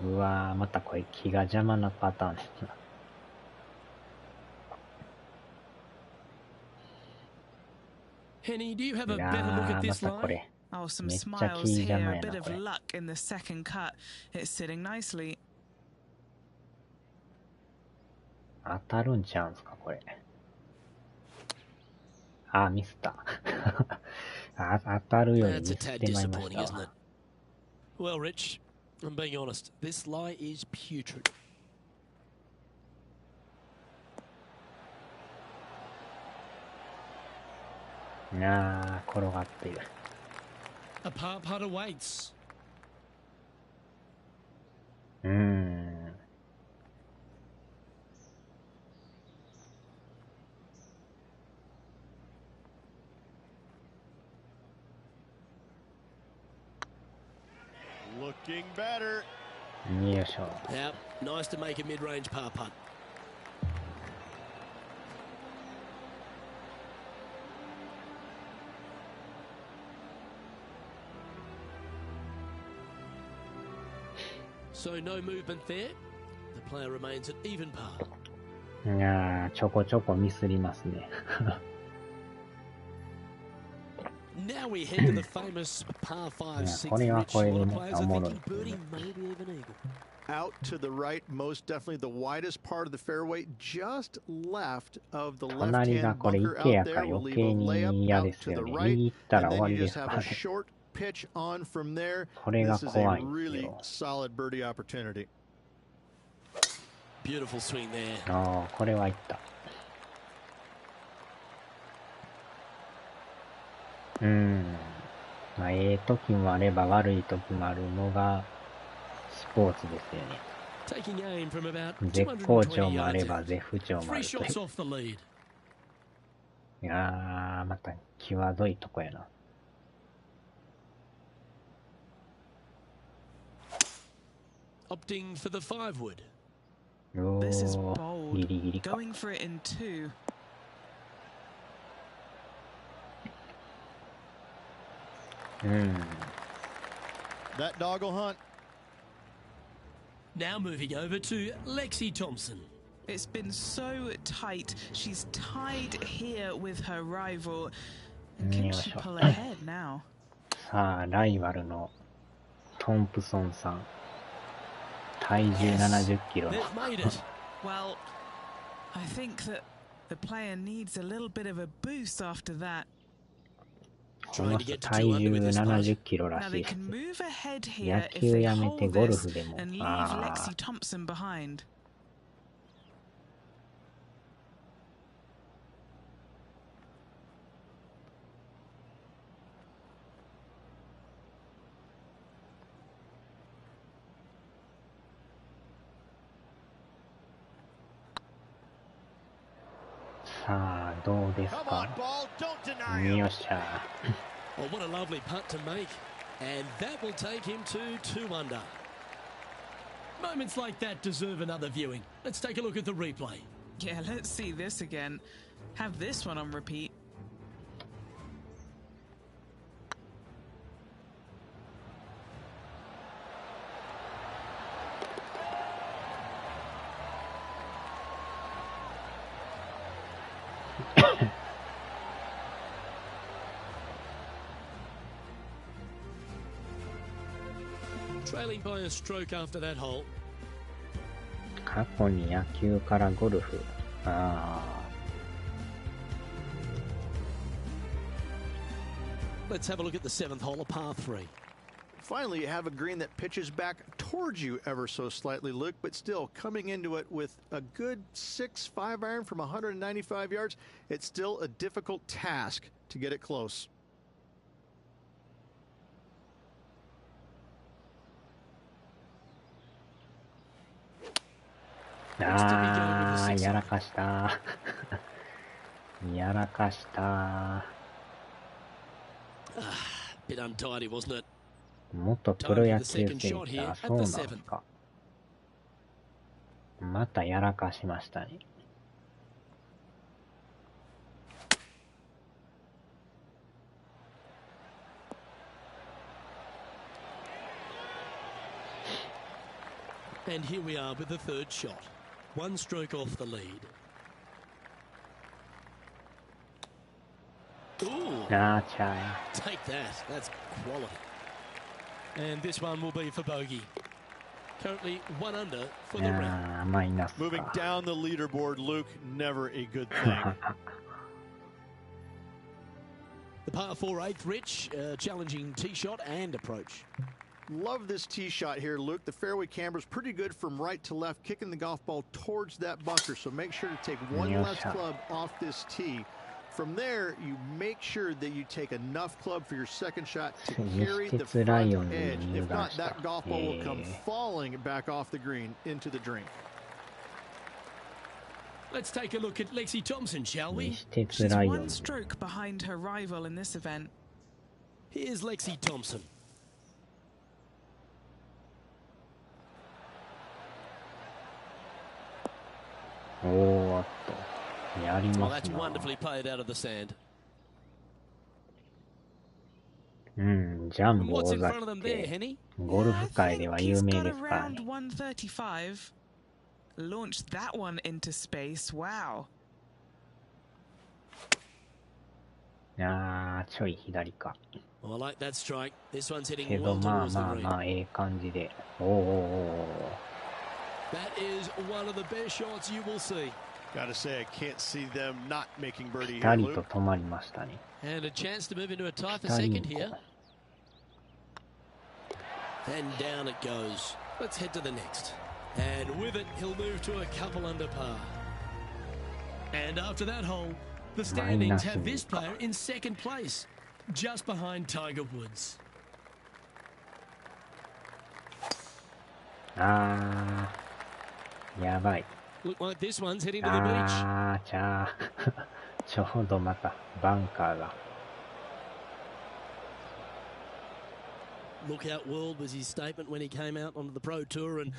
[SPEAKER 1] うわー、またこれ気が邪魔なパターンですな。
[SPEAKER 2] Henny, do you have a
[SPEAKER 1] い
[SPEAKER 2] better look
[SPEAKER 1] や
[SPEAKER 2] at
[SPEAKER 1] ー、ま
[SPEAKER 2] this
[SPEAKER 1] たこ
[SPEAKER 2] line?
[SPEAKER 1] れ。
[SPEAKER 3] Oh, some
[SPEAKER 1] めっちゃ
[SPEAKER 3] smiles
[SPEAKER 1] 気邪
[SPEAKER 3] here.
[SPEAKER 1] 魔
[SPEAKER 3] A
[SPEAKER 1] や
[SPEAKER 3] bit
[SPEAKER 1] な、
[SPEAKER 3] of
[SPEAKER 1] これ。
[SPEAKER 3] luck in the second cut. It's sitting nicely.
[SPEAKER 1] 当たるんちゃうんすか、これ。あー、ミスった。あ、当たるよりミ
[SPEAKER 2] That's
[SPEAKER 1] ス
[SPEAKER 2] a
[SPEAKER 1] っ
[SPEAKER 2] tad
[SPEAKER 1] てまいまし
[SPEAKER 2] disappointing,
[SPEAKER 1] た
[SPEAKER 2] isn't it?
[SPEAKER 1] わ。
[SPEAKER 2] Well, Rich, I'm being honest. This lie is putrid.
[SPEAKER 1] いやー、転がってる。
[SPEAKER 2] A par putt awaits.
[SPEAKER 1] うーん。
[SPEAKER 5] Looking better.
[SPEAKER 1] よいしょ。
[SPEAKER 4] Now, nice to make a mid-range par putt. So no movement there. The player remains at even par.
[SPEAKER 1] いやー、ちょこちょこミスりますね。
[SPEAKER 4] Now we head to the famous par 5
[SPEAKER 1] これは
[SPEAKER 4] 6.
[SPEAKER 1] これで
[SPEAKER 4] A lot
[SPEAKER 1] ね、
[SPEAKER 4] of players
[SPEAKER 1] お
[SPEAKER 4] are
[SPEAKER 1] もろい
[SPEAKER 4] thinking
[SPEAKER 1] ですね。
[SPEAKER 4] birdie, maybe even eagle.
[SPEAKER 5] Out to the right, most definitely the widest part of the fairway, just left of the
[SPEAKER 1] 隣が
[SPEAKER 5] left-hand
[SPEAKER 1] これ
[SPEAKER 5] bunker
[SPEAKER 1] 池
[SPEAKER 5] out
[SPEAKER 1] やから
[SPEAKER 5] there. We'll
[SPEAKER 1] 余
[SPEAKER 5] leave
[SPEAKER 1] 計
[SPEAKER 5] a
[SPEAKER 1] に
[SPEAKER 5] layup
[SPEAKER 1] 嫌
[SPEAKER 5] out
[SPEAKER 1] です
[SPEAKER 5] to
[SPEAKER 1] よ
[SPEAKER 5] the
[SPEAKER 1] ね。
[SPEAKER 5] right,
[SPEAKER 1] 右行ったら
[SPEAKER 5] and
[SPEAKER 1] 終わ
[SPEAKER 5] then
[SPEAKER 1] り
[SPEAKER 5] you
[SPEAKER 1] で
[SPEAKER 5] just
[SPEAKER 1] す
[SPEAKER 5] have
[SPEAKER 1] か
[SPEAKER 5] a
[SPEAKER 1] らね。
[SPEAKER 5] short pitch on from there.
[SPEAKER 1] これが
[SPEAKER 5] This is
[SPEAKER 1] 怖
[SPEAKER 5] a
[SPEAKER 1] いんです
[SPEAKER 5] really
[SPEAKER 1] よ。
[SPEAKER 5] solid birdie opportunity.
[SPEAKER 4] Beautiful swing there.
[SPEAKER 1] ああ、これはいった。まあ、ええ時もあれば悪い時もあるのがスポーツですよね。
[SPEAKER 4] Taking aim from about
[SPEAKER 1] 絶好
[SPEAKER 4] 220
[SPEAKER 1] 調もあれ
[SPEAKER 4] yards
[SPEAKER 1] ば
[SPEAKER 4] out.
[SPEAKER 1] 絶不調もあ
[SPEAKER 4] Three
[SPEAKER 1] るとい
[SPEAKER 4] shots
[SPEAKER 1] う。
[SPEAKER 4] off the lead.
[SPEAKER 1] いやー、また際どいとこやな。
[SPEAKER 4] Opting for the 5 wood.
[SPEAKER 1] お
[SPEAKER 3] This is
[SPEAKER 1] ー、
[SPEAKER 3] bold.
[SPEAKER 1] ギリギリか。
[SPEAKER 3] Going for it in two.
[SPEAKER 5] That dog will hunt.
[SPEAKER 4] Now moving over to Lexi Thompson.
[SPEAKER 3] It's been so tight. She's tied here with her rival. And can she pull ahead now?
[SPEAKER 1] さあ、ライバルのトンプソンさん。体重70キロの。
[SPEAKER 4] They've made it.
[SPEAKER 3] Well, I think that the player needs a little bit of a boost after that.
[SPEAKER 1] この人体重70キロら
[SPEAKER 3] Now
[SPEAKER 1] し
[SPEAKER 3] they
[SPEAKER 1] いです。
[SPEAKER 3] can move ahead
[SPEAKER 1] 野
[SPEAKER 3] here if
[SPEAKER 1] 球
[SPEAKER 3] they
[SPEAKER 1] やめて
[SPEAKER 3] hold
[SPEAKER 1] ゴル
[SPEAKER 3] this
[SPEAKER 1] フでも。
[SPEAKER 3] and leave
[SPEAKER 1] あ
[SPEAKER 3] Lexi
[SPEAKER 1] あ。
[SPEAKER 3] Thompson behind.
[SPEAKER 1] さあ、どうですか。よっしゃ。
[SPEAKER 4] Well, what a lovely putt to make. And that will take him to 2 under. Moments like that deserve another viewing. Let's take a look at the replay.
[SPEAKER 3] Yeah, let's see this again. Have this one on repeat.
[SPEAKER 4] Trailing by a stroke after that hole.
[SPEAKER 1] 過去に野球からゴルフ。ああ。
[SPEAKER 4] Let's have a look at the 7th hole, a par 3.
[SPEAKER 5] Finally, you have a green that pitches back towards you ever so slightly, Luke, but still coming into it with a good 6-5 iron from 195 yards. It's still a difficult task to get it close.
[SPEAKER 1] ああ、やらかした。やらかした。
[SPEAKER 4] Bit untidy, wasn't it?
[SPEAKER 1] 元プロ野球選手。あ、そうなんですか。またやらかしましたね。
[SPEAKER 4] And here we are with the 3rd shot. 1 stroke off the lead. Ooh, take that. That's quality. And this one will be for bogey. Currently 1 under for the round.
[SPEAKER 5] Moving down the leaderboard, Luke, never a good thing.
[SPEAKER 4] The par 4 8th, Rich, challenging tee shot and approach.
[SPEAKER 5] Love this tee shot here, Luke. The fairway camber is pretty good from right to left, kicking the golf ball towards that bunker. So make sure to take one less club off this tee. From there, you make sure that you take enough club for your second shot to carry the front edge. If not, that golf ball will come falling back off the green into the drink.
[SPEAKER 4] Let's take a look at Lexi Thompson, shall we?
[SPEAKER 3] She's 1 stroke behind her rival in this event.
[SPEAKER 4] Here's Lexi Thompson.
[SPEAKER 1] おーっと、やり
[SPEAKER 4] Well,
[SPEAKER 1] ます
[SPEAKER 4] that's
[SPEAKER 1] な。
[SPEAKER 4] wonderfully played out of the sand.
[SPEAKER 1] うん、ジャン
[SPEAKER 4] And
[SPEAKER 1] ボ
[SPEAKER 4] what's
[SPEAKER 1] 尾
[SPEAKER 4] in
[SPEAKER 1] 崎
[SPEAKER 4] front of
[SPEAKER 1] っ
[SPEAKER 4] them there,
[SPEAKER 1] て
[SPEAKER 4] Henny?
[SPEAKER 1] ゴル
[SPEAKER 3] Yeah, I
[SPEAKER 1] フ界で
[SPEAKER 3] think
[SPEAKER 1] は
[SPEAKER 3] he's
[SPEAKER 1] 有名
[SPEAKER 3] got
[SPEAKER 1] ですから
[SPEAKER 3] around
[SPEAKER 1] ね。
[SPEAKER 3] 135. Launched that one into space. Wow.
[SPEAKER 1] あー、ちょい左か。
[SPEAKER 4] Well, I like that strike. This one's
[SPEAKER 1] け
[SPEAKER 4] hitting
[SPEAKER 1] ど
[SPEAKER 4] well
[SPEAKER 1] まあ
[SPEAKER 4] towards the
[SPEAKER 1] まあ
[SPEAKER 4] green.
[SPEAKER 1] まあ、ええ感じで。おーおーおー。
[SPEAKER 4] That is one of the best shots you will see.
[SPEAKER 5] Gotta say, I can't see them not making birdie
[SPEAKER 1] ぴ
[SPEAKER 5] here,
[SPEAKER 1] たりと
[SPEAKER 5] Luke.
[SPEAKER 1] 止まりましたね。
[SPEAKER 4] And a chance to move into a tie
[SPEAKER 1] ぴ
[SPEAKER 4] for
[SPEAKER 1] たり
[SPEAKER 4] second
[SPEAKER 1] ん
[SPEAKER 4] here.
[SPEAKER 1] こ。
[SPEAKER 4] And down it goes. Let's head to the next. And with it, he'll move to a couple under par.
[SPEAKER 2] And after that hole, the standings have this player in second place, just behind Tiger Woods.
[SPEAKER 1] あー、やばい。
[SPEAKER 4] Look like this one's heading to the beach.
[SPEAKER 1] あー、ちゃー。ちょうどまた、バンカーが。
[SPEAKER 4] Lookout world was his statement when he came out onto the Pro Tour, and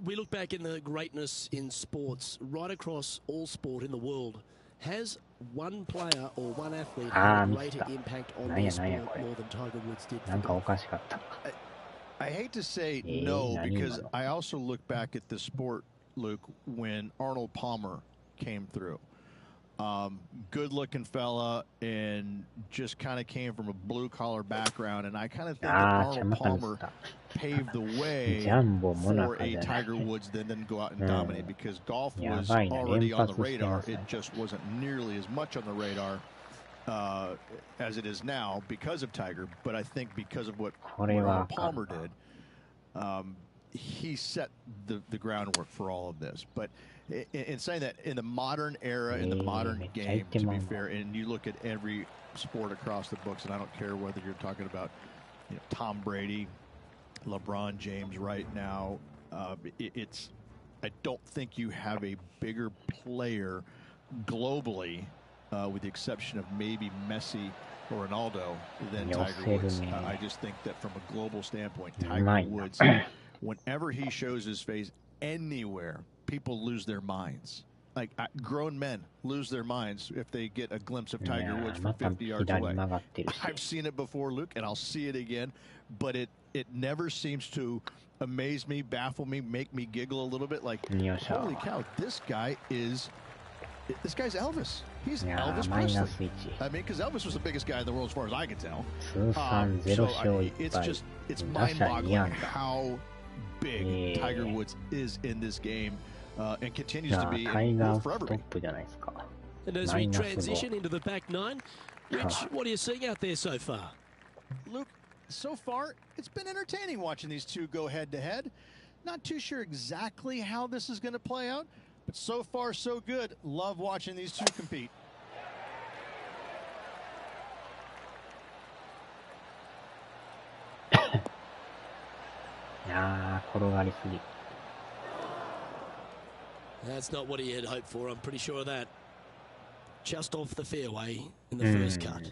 [SPEAKER 4] we look back in the greatness in sports, right across all sport in the world. Has one player or one athlete had a greater impact on their sport more than Tiger Woods did?
[SPEAKER 1] なんかおかしかった。
[SPEAKER 5] I hate to say no, because I also look back at the sport, Luke, when Arnold Palmer came through. Good-looking fella, and just kind of came from a blue-collar background, and I kind of think that Arnold Palmer paved the way for a Tiger Woods that didn't go out and dominate, because golf was already on the radar. It just wasn't nearly as much on the radar as it is now because of Tiger. But I think because of what Arnold Palmer did, he set the groundwork for all of this. But in saying that, in the modern era, in the modern game, to be fair, and you look at every sport across the books, and I don't care whether you're talking about, you know, Tom Brady, LeBron James right now, I don't think you have a bigger player globally, with the exception of maybe Messi or Ronaldo, than Tiger Woods. I just think that from a global standpoint, Tiger Woods, whenever he shows his face anywhere, people lose their minds. Like, grown men lose their minds if they get a glimpse of Tiger Woods from 50 yards away. I've seen it before, Luke, and I'll see it again, but it never seems to amaze me, baffle me, make me giggle a little bit. Like, holy cow, this guy's Elvis. He's Elvis Presley. I mean, because Elvis was the biggest guy in the world as far as I can tell. It's mind-boggling how big Tiger Woods is in this game, and continues to be, and will forever be.
[SPEAKER 4] And as we transition into the back nine, Rich, what are you seeing out there so far?
[SPEAKER 5] Luke, so far, it's been entertaining watching these two go head-to-head. Not too sure exactly how this is going to play out, but so far, so good. Love watching these two compete.
[SPEAKER 4] That's not what he had hoped for, I'm pretty sure of that. Just off the fairway in the first cut.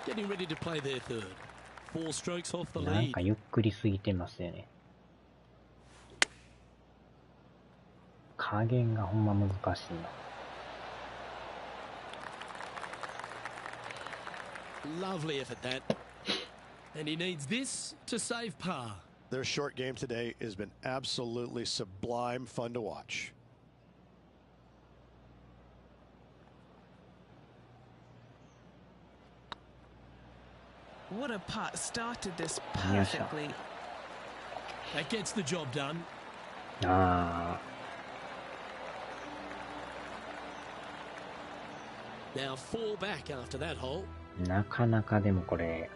[SPEAKER 4] Getting ready to play their third. 4 strokes off the lead.
[SPEAKER 1] なんかゆっくりすぎてますよね。加減がほんま難しいな。
[SPEAKER 4] Lovely effort that.
[SPEAKER 2] And he needs this to save par.
[SPEAKER 5] Their short game today has been absolutely sublime fun to watch.
[SPEAKER 3] What a putt. Started this perfectly.
[SPEAKER 2] That gets the job done.
[SPEAKER 4] Now 4 back after that hole.
[SPEAKER 1] なかなかでもこれ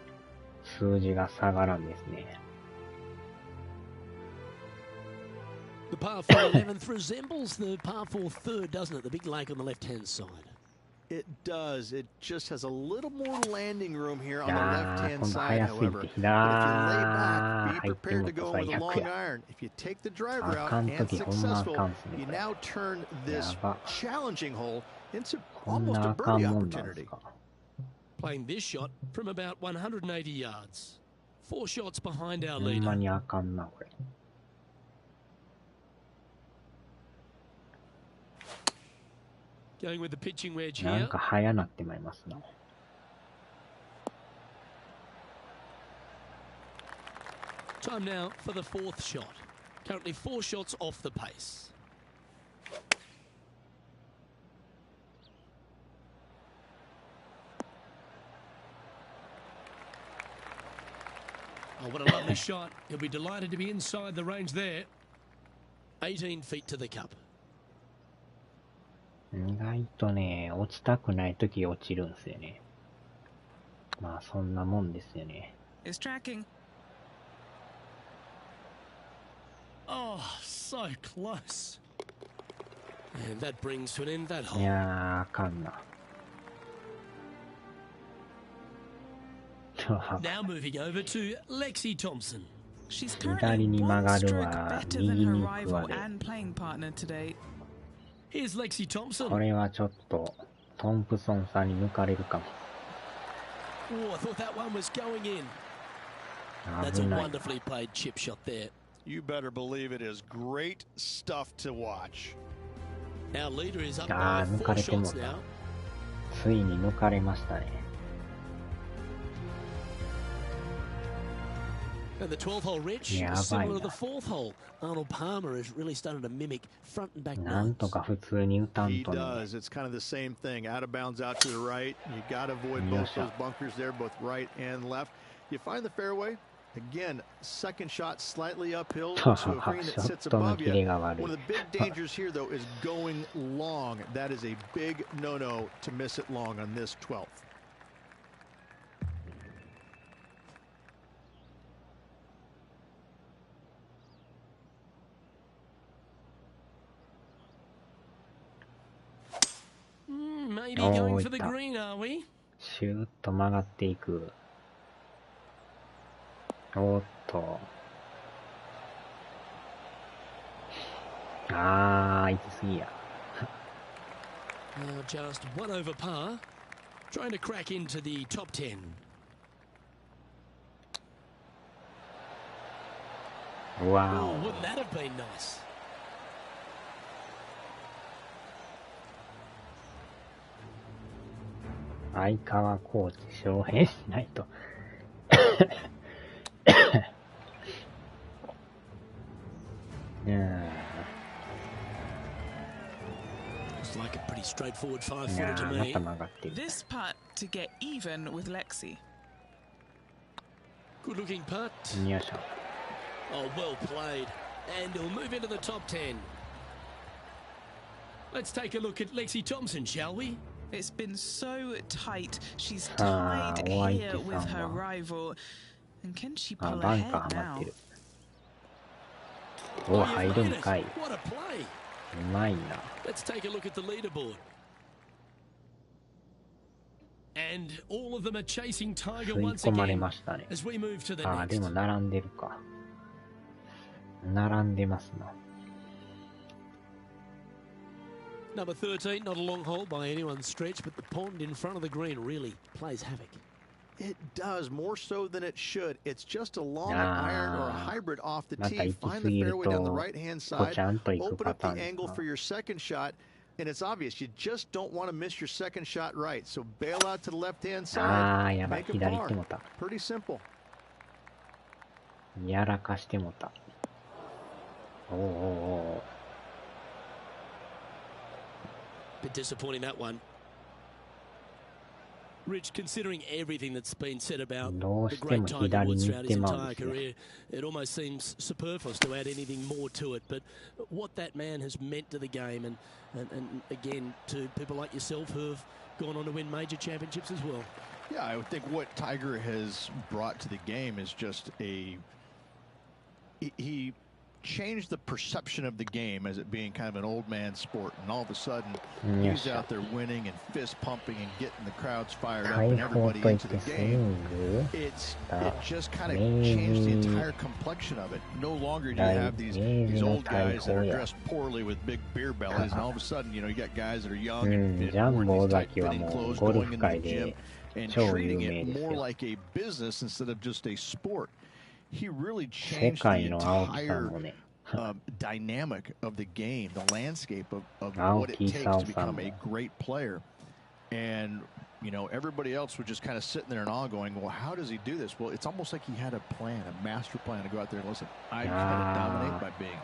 [SPEAKER 1] 数字が下がらんですね。
[SPEAKER 4] The par 4 11th resembles the par 4 third, doesn't it? The big lake on the left-hand side.
[SPEAKER 5] It does. It just has a little more landing room here on the left-hand side, however. But if you lay back, be prepared to go with a long iron. If you take the driver out and successful, you now turn this challenging hole into
[SPEAKER 1] こん
[SPEAKER 5] almost
[SPEAKER 1] な
[SPEAKER 5] a
[SPEAKER 1] あかん
[SPEAKER 5] birdie
[SPEAKER 1] もんなんです
[SPEAKER 5] opportunity.
[SPEAKER 1] か。
[SPEAKER 4] Playing this shot from about 180 yards. 4 shots behind our
[SPEAKER 1] ほんま
[SPEAKER 4] leader.
[SPEAKER 1] にあかんな、これ。
[SPEAKER 4] Going with the pitching wedge
[SPEAKER 1] なん
[SPEAKER 4] here.
[SPEAKER 1] か早なってまいりますな。
[SPEAKER 4] Time now for the 4th shot. Currently 4 shots off the pace. Oh, what a lovely shot. He'll be delighted to be inside the range there. 18 feet to the cup.
[SPEAKER 1] 意外とね、落ちたくないとき落ちるんですよね。まあそんなもんですよね。
[SPEAKER 3] It's tracking.
[SPEAKER 4] Oh, so close. And that brings to an end that
[SPEAKER 1] い
[SPEAKER 4] hole.
[SPEAKER 1] やー、あかんな。
[SPEAKER 4] Now moving over to Lexi Thompson.
[SPEAKER 3] She's
[SPEAKER 1] 左
[SPEAKER 3] currently
[SPEAKER 1] に曲
[SPEAKER 3] one
[SPEAKER 1] がる
[SPEAKER 3] stroke
[SPEAKER 1] わ、
[SPEAKER 3] better
[SPEAKER 1] 右
[SPEAKER 3] than
[SPEAKER 1] に
[SPEAKER 3] her
[SPEAKER 1] 行くわ
[SPEAKER 3] rival
[SPEAKER 1] で。
[SPEAKER 3] and playing partner today.
[SPEAKER 4] Here's Lexi
[SPEAKER 1] こ
[SPEAKER 4] Thompson.
[SPEAKER 1] れはちょっと、トンプソンさんに抜かれるかも。
[SPEAKER 4] Oh, I thought that one was going in. That's
[SPEAKER 1] 危
[SPEAKER 4] a
[SPEAKER 1] ない。
[SPEAKER 4] wonderfully played chip shot there.
[SPEAKER 5] You better believe it is great stuff to watch.
[SPEAKER 4] Our leader is up
[SPEAKER 1] あ
[SPEAKER 4] by
[SPEAKER 1] ー、抜か
[SPEAKER 4] 4
[SPEAKER 1] れても
[SPEAKER 4] shots
[SPEAKER 1] うた。
[SPEAKER 4] now.
[SPEAKER 1] ついに抜かれましたね。
[SPEAKER 4] And the 12th hole, Rich,
[SPEAKER 1] Yeah,
[SPEAKER 4] similar to
[SPEAKER 1] fine.
[SPEAKER 4] the 4th hole. Arnold Palmer is really starting to mimic front and back
[SPEAKER 1] なんと
[SPEAKER 4] nines.
[SPEAKER 1] か普通に打たん
[SPEAKER 5] He
[SPEAKER 1] とね。
[SPEAKER 5] does. It's kind of the same thing. Out of bounds out to the right. You got to avoid both those bunkers there, both right and left. You find the fairway. Again, second shot slightly uphill to a green that sits above you. One of the big dangers here, though, is going long. That is a big no-no to miss it long on this 12th.
[SPEAKER 4] Maybe going for the green, are we?
[SPEAKER 1] シューッと曲がっていく。おっと。あー、行き過ぎや。
[SPEAKER 4] Now just 1 over par. Trying to crack into the top 10.
[SPEAKER 1] Wow.
[SPEAKER 4] Oh, wouldn't that have been nice?
[SPEAKER 1] 相川コーチ招聘しないと。
[SPEAKER 4] It's like a pretty straightforward
[SPEAKER 1] いや
[SPEAKER 4] 5-footer to
[SPEAKER 1] ー、ま
[SPEAKER 4] me.
[SPEAKER 1] た曲がってる。
[SPEAKER 3] This putt to get even with Lexi.
[SPEAKER 4] Good looking putt.
[SPEAKER 1] よいしょ。
[SPEAKER 4] Oh, well played. And he'll move into the top 10. Let's take a look at Lexi Thompson, shall we?
[SPEAKER 3] It's been so tight. She's tied here with her rival. And can she
[SPEAKER 1] あ、
[SPEAKER 3] pull
[SPEAKER 1] バンカーは
[SPEAKER 3] ahead
[SPEAKER 1] まっ
[SPEAKER 3] now?
[SPEAKER 1] てる。お、
[SPEAKER 4] Oh,
[SPEAKER 1] 入
[SPEAKER 4] you've
[SPEAKER 1] るん
[SPEAKER 4] made it.
[SPEAKER 1] かい。
[SPEAKER 4] What a play.
[SPEAKER 1] うまいな。
[SPEAKER 4] Let's take a look at the leaderboard. And all of them are chasing Tiger
[SPEAKER 1] 吸い
[SPEAKER 4] once
[SPEAKER 1] 込まれ
[SPEAKER 4] again
[SPEAKER 1] ましたね。
[SPEAKER 4] as we move to the
[SPEAKER 1] あー、で
[SPEAKER 4] next.
[SPEAKER 1] も並んでるか。並んでますな。
[SPEAKER 4] Number 13, not a long hole by anyone's stretch, but the pond in front of the green really plays havoc.
[SPEAKER 5] It does, more so than it should. It's just a long iron or a hybrid off the tee. Find the fairway down the right-hand side. Open up the angle for your second shot. And it's obvious, you just don't want to miss your second shot right. So bail out to the left-hand
[SPEAKER 1] あ
[SPEAKER 5] side.
[SPEAKER 1] ー、やばい。
[SPEAKER 5] Make a
[SPEAKER 1] 左行っても
[SPEAKER 5] par.
[SPEAKER 1] た。
[SPEAKER 5] Pretty simple.
[SPEAKER 1] やらかしてもた。おーおーお
[SPEAKER 4] Bit disappointing, that one. Rich, considering everything that's been said about
[SPEAKER 1] どう
[SPEAKER 4] the
[SPEAKER 1] しても
[SPEAKER 4] great Tiger
[SPEAKER 1] 左
[SPEAKER 4] Woods
[SPEAKER 1] に行
[SPEAKER 4] throughout
[SPEAKER 1] っ
[SPEAKER 4] his
[SPEAKER 1] てまうん
[SPEAKER 4] entire
[SPEAKER 1] ですよ。
[SPEAKER 4] career, it almost seems superfluous to add anything more to it. But what that man has meant to the game, and again, to people like yourself who have gone on to win major championships as well.
[SPEAKER 5] Yeah, I would think what Tiger has brought to the game is just he changed the perception of the game as it being kind of an old man sport, and all of a sudden he's out there winning and fist pumping and getting the crowds fired up and everybody into the game. It just kind of changed the entire complexion of it. No longer do you have these old guys that are dressed poorly with big beer bellies, and all of a sudden, you know, you got guys that are young and wearing these tight-fitting clothes, going into the gym and treating it more like a business instead of just a sport. He really changed the entire dynamic of the game, the landscape of what it takes to become a great player. And, you know, everybody else was just kind of sitting there and all going, well, how does he do this? Well, it's almost like he had a plan, a master plan to go out there and listen, I'm just going to dominate by being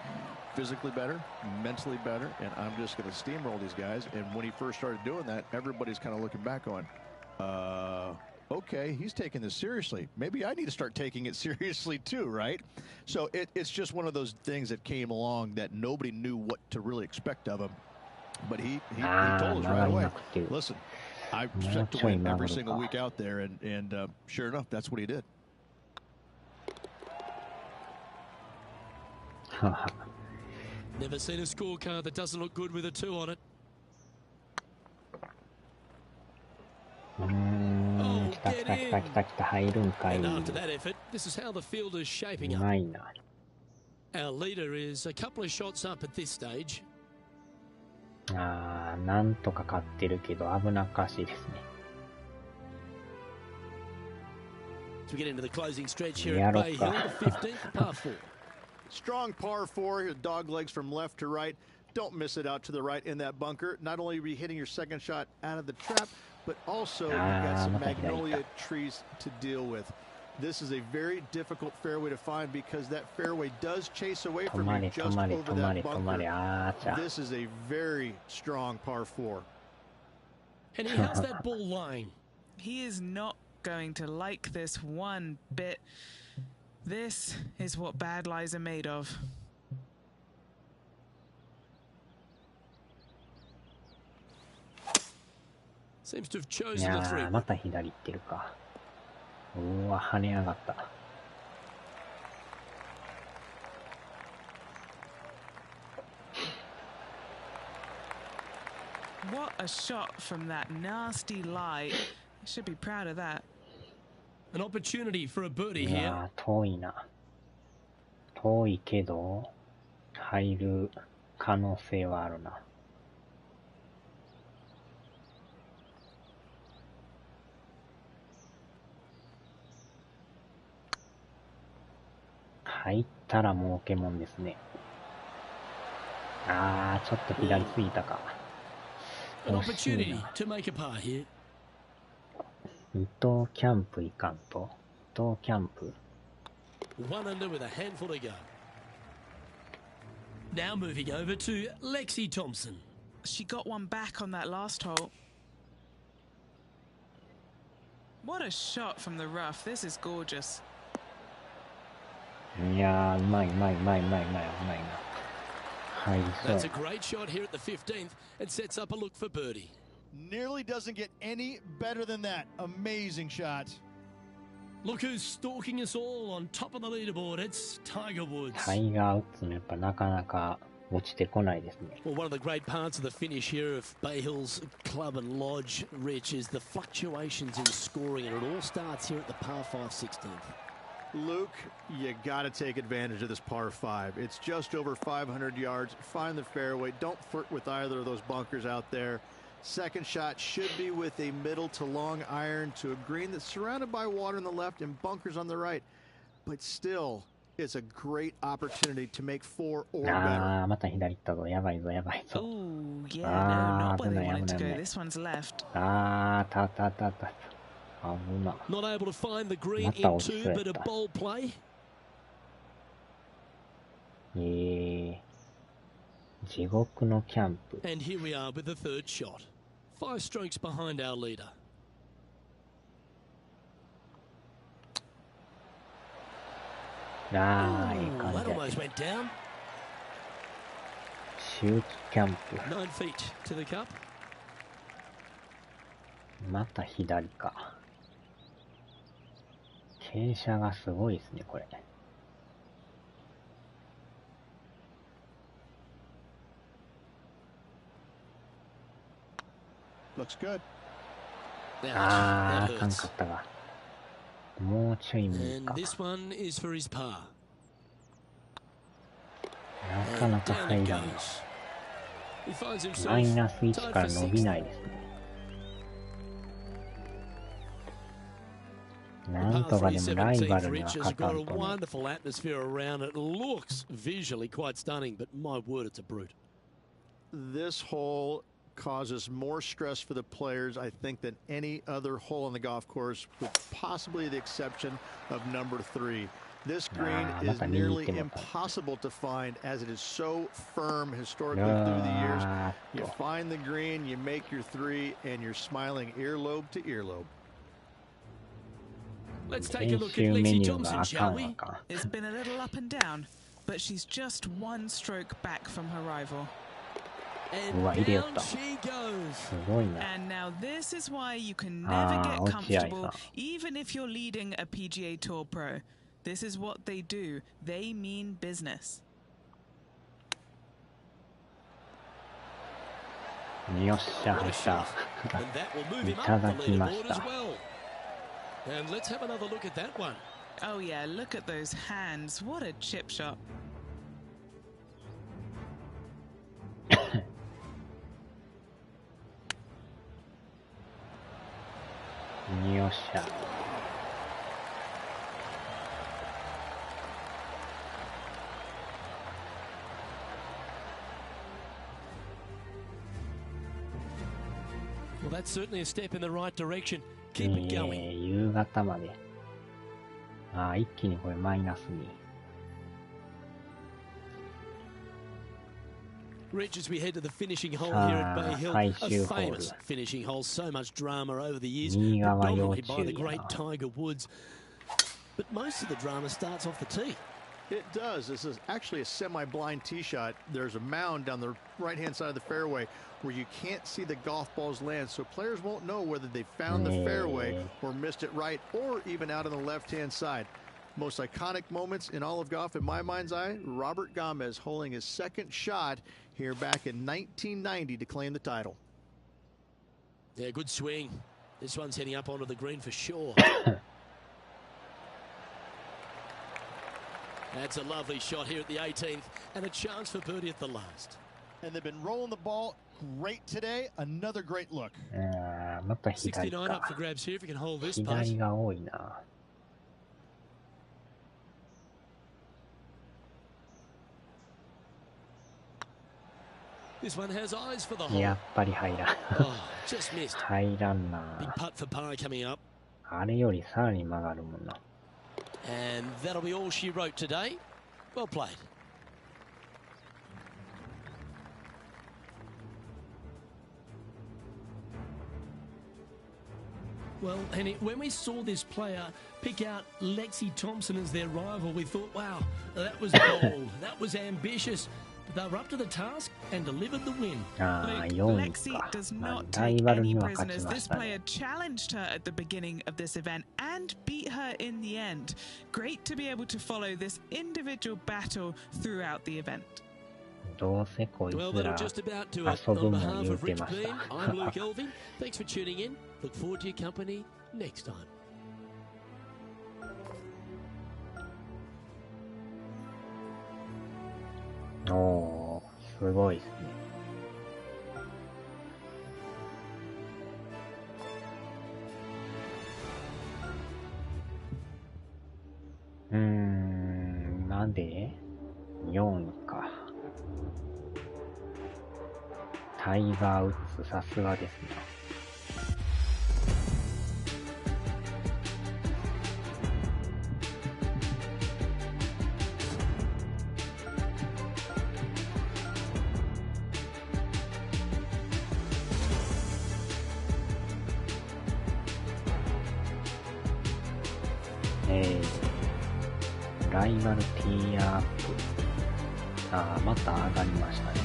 [SPEAKER 5] physically better, mentally better, and I'm just going to steamroll these guys. And when he first started doing that, everybody's kind of looking back going, okay, he's taking this seriously. Maybe I need to start taking it seriously too, right? So it's just one of those things that came along that nobody knew what to really expect of him. But he told us right away, listen, I expect to win every single week out there, and sure enough, that's what he did.
[SPEAKER 4] Never seen a scorecard that doesn't look good with a 2 on it. And after that effort, this is how the field is shaping up. Our leader is a couple of shots up at this stage.
[SPEAKER 1] なんとか勝ってるけど危なっかしいですね。
[SPEAKER 4] To get into the closing stretch here at Bay Hill, the 15th par 4.
[SPEAKER 5] Strong par 4, dog legs from left to right. Don't miss it out to the right in that bunker. Not only are you hitting your second shot out of the trap, but also you've got some magnolia trees to deal with. This is a very difficult fairway to find because that fairway does chase away from you just over that bunker. This is a very strong par 4.
[SPEAKER 4] And he has that ball lying.
[SPEAKER 3] He is not going to like this one bit. This is what bad lies are made of.
[SPEAKER 4] Seems to have chosen the 3.
[SPEAKER 1] また左行ってるか。うわ、跳ね上がった。
[SPEAKER 3] What a shot from that nasty lie. You should be proud of that.
[SPEAKER 4] An opportunity for a birdie here.
[SPEAKER 1] いや、遠いな。遠いけど、入る可能性はあるな。入ったら儲けもんですね。ちょっと左すぎたか。惜しいな。伊藤キャンプいかんと。伊藤キャンプ。
[SPEAKER 4] One under with a handful to go. Now moving over to Lexi Thompson.
[SPEAKER 3] She got one back on that last hole. What a shot from the rough. This is gorgeous.
[SPEAKER 1] いやー、うまいな。入りそう。
[SPEAKER 4] That's a great shot here at the 15th and sets up a look for birdie.
[SPEAKER 5] Nearly doesn't get any better than that. Amazing shot.
[SPEAKER 4] Look who's stalking us all on top of the leaderboard. It's Tiger Woods.
[SPEAKER 1] タイガー・ウッズもやっぱなかなか落ちてこないですね。
[SPEAKER 4] Well, one of the great parts of the finish here of Bay Hill's Club and Lodge, Rich, is the fluctuations in scoring, and it all starts here at the par 5 16th.
[SPEAKER 5] Luke, you got to take advantage of this par 5. It's just over 500 yards. Find the fairway. Don't flirt with either of those bunkers out there. Second shot should be with a middle to long iron to a green that's surrounded by water on the left and bunkers on the right. But still, it's a great opportunity to make 4 or better.
[SPEAKER 1] また左行ったぞ。やばいぞ。
[SPEAKER 3] Oh, yeah, no, not where they wanted to go. This one's left.
[SPEAKER 1] あった。危な。
[SPEAKER 4] Not able to find the green in 2, but a bold play.
[SPEAKER 1] 地獄のキャンプ。
[SPEAKER 4] And here we are with the third shot. 5 strokes behind our leader. That almost went down.
[SPEAKER 1] 周期キャンプ。
[SPEAKER 4] 9 feet to the cup.
[SPEAKER 1] また左か。傾斜がすごいですね、これ。あー、あかんかったが。もうちょい右か。なかなか入らんな。マイナス1から伸びないですね。なんとかでもライバルには勝たんとね。
[SPEAKER 5] This hole causes more stress for the players, I think, than any other hole on the golf course, with possibly the exception of number 3. This green is nearly impossible to find as it is so firm historically through the years. You find the green, you make your 3, and you're smiling earlobe to earlobe.
[SPEAKER 3] Let's take a look at Lexi Thompson, shall we? It's been a little up and down, but she's just one stroke back from her rival.
[SPEAKER 1] And down
[SPEAKER 3] she goes. And now this is why you can never get comfortable, even if you're leading a PGA Tour pro. This is what they do. They mean business.
[SPEAKER 1] よっしゃ、入った。いただきました。
[SPEAKER 4] And let's have another look at that one.
[SPEAKER 3] Oh yeah, look at those hands. What a chip shot.
[SPEAKER 1] よっしゃ。
[SPEAKER 4] Well, that's certainly a step in the right direction. Keep it going.
[SPEAKER 1] 夕方まで。ああ、一気にこれマイナスに。
[SPEAKER 4] Rich, as we head to the finishing hole here at Bay Hill, a famous finishing hole, so much drama over the years, dominated by the great Tiger Woods. But most of the drama starts off the tee.
[SPEAKER 5] It does. This is actually a semi-blind tee shot. There's a mound down the right-hand side of the fairway where you can't see the golf balls land, so players won't know whether they found the fairway or missed it right, or even out on the left-hand side. Most iconic moments in all of golf, in my mind's eye, Robert Gomez holding his second shot here back in 1990 to claim the title.
[SPEAKER 4] Yeah, good swing. This one's heading up onto the green for sure. That's a lovely shot here at the 18th, and a chance for birdie at the last.
[SPEAKER 5] And they've been rolling the ball great today. Another great look.
[SPEAKER 1] また左
[SPEAKER 4] 69 up
[SPEAKER 1] か。
[SPEAKER 4] for grabs here if you can hold this
[SPEAKER 1] 左が多いな。
[SPEAKER 4] This one has eyes for the hole.
[SPEAKER 1] やっぱり入らん。
[SPEAKER 4] Oh, just missed.
[SPEAKER 1] 入らんな。
[SPEAKER 4] Big putt for par coming up.
[SPEAKER 1] あれよりさらに曲がるもんな。
[SPEAKER 4] And that'll be all she wrote today. Well played. Well, Henny, when we saw this player pick out Lexi Thompson as their rival, we thought, wow, that was bold, that was ambitious. But they were up to the task and delivered the win.
[SPEAKER 3] Lexi does not take any prisoners. This player challenged her at the beginning of this event and beat her in the end. Great to be able to follow this individual battle throughout the event.
[SPEAKER 1] どうせこいつら遊ぶの言うてました。
[SPEAKER 4] I'm Luke Elvin. Thanks for tuning in. Look forward to your company next time.
[SPEAKER 1] おー、すごいですね。なんで ?4 位か。タイガー・ウッズ、さすがですね。ライバルティーアップ。また上がりましたね。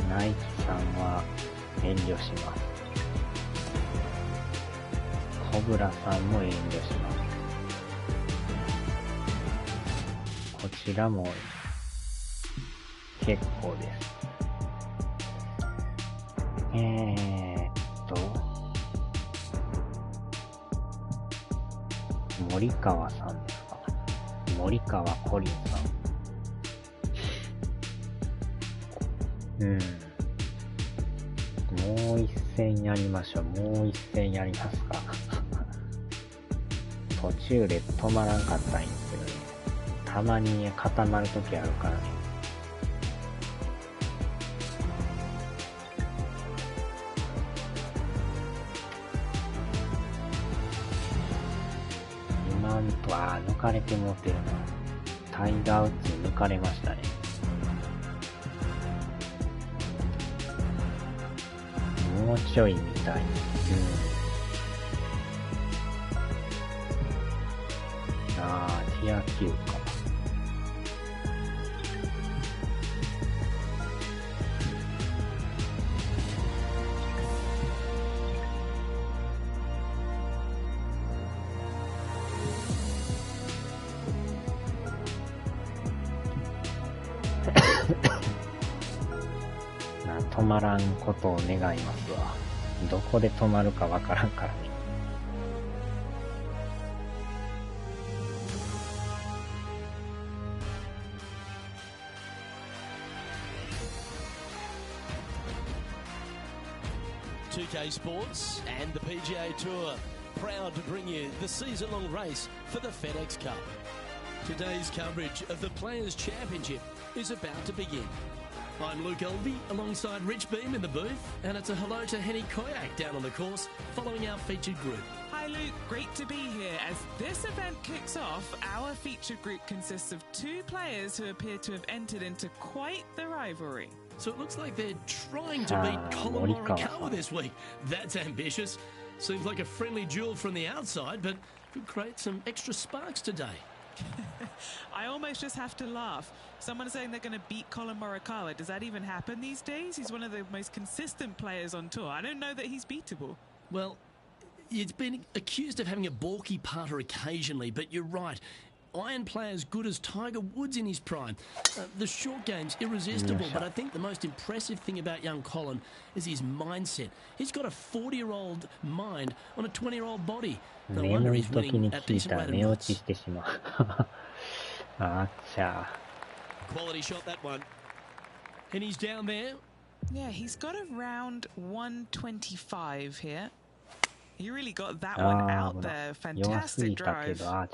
[SPEAKER 1] ナイキさんは遠慮します。コブラさんも遠慮します。こちらも結構です。森川さんですか。森川コリンさん。もう一戦やりましょう。もう一戦やりますか。途中で止まらんかったんですけどね。たまに固まるときあるからね。今んと抜かれてもうてるな。タイガー・ウッズに抜かれましたね。もうちょいみたい。ティア9か。止まらんことを願いますわ。どこで止まるかわからんからね。
[SPEAKER 2] 2K Sports and the PGA Tour, proud to bring you the season-long race for the FedEx Cup. Today's coverage of the Players' Championship is about to begin. I'm Luke Elvey alongside Rich Beam in the booth, and it's a hello to Henny Koyak down on the course following our featured group.
[SPEAKER 3] Hi Luke, great to be here. As this event kicks off, our featured group consists of 2 players who appear to have entered into quite the rivalry.
[SPEAKER 2] So it looks like they're trying to beat Colin Morikawa this week. That's ambitious. Seems like a friendly duel from the outside, but could create some extra sparks today.
[SPEAKER 3] I almost just have to laugh. Someone saying they're going to beat Colin Morikawa. Does that even happen these days? He's one of the most consistent players on tour. I don't know that he's beatable.
[SPEAKER 2] Well, he's been accused of having a balky putter occasionally, but you're right. Iron player as good as Tiger Woods in his prime. The short game's irresistible, but I think the most impressive thing about young Colin is his mindset. He's got a 40-year-old mind on a 20-year-old body. No wonder he's winning at decent rate of knots. Quality shot, that one. And he's down there.
[SPEAKER 3] Yeah, he's got around 125 here. He really got that one out there. Fantastic drive.
[SPEAKER 2] Not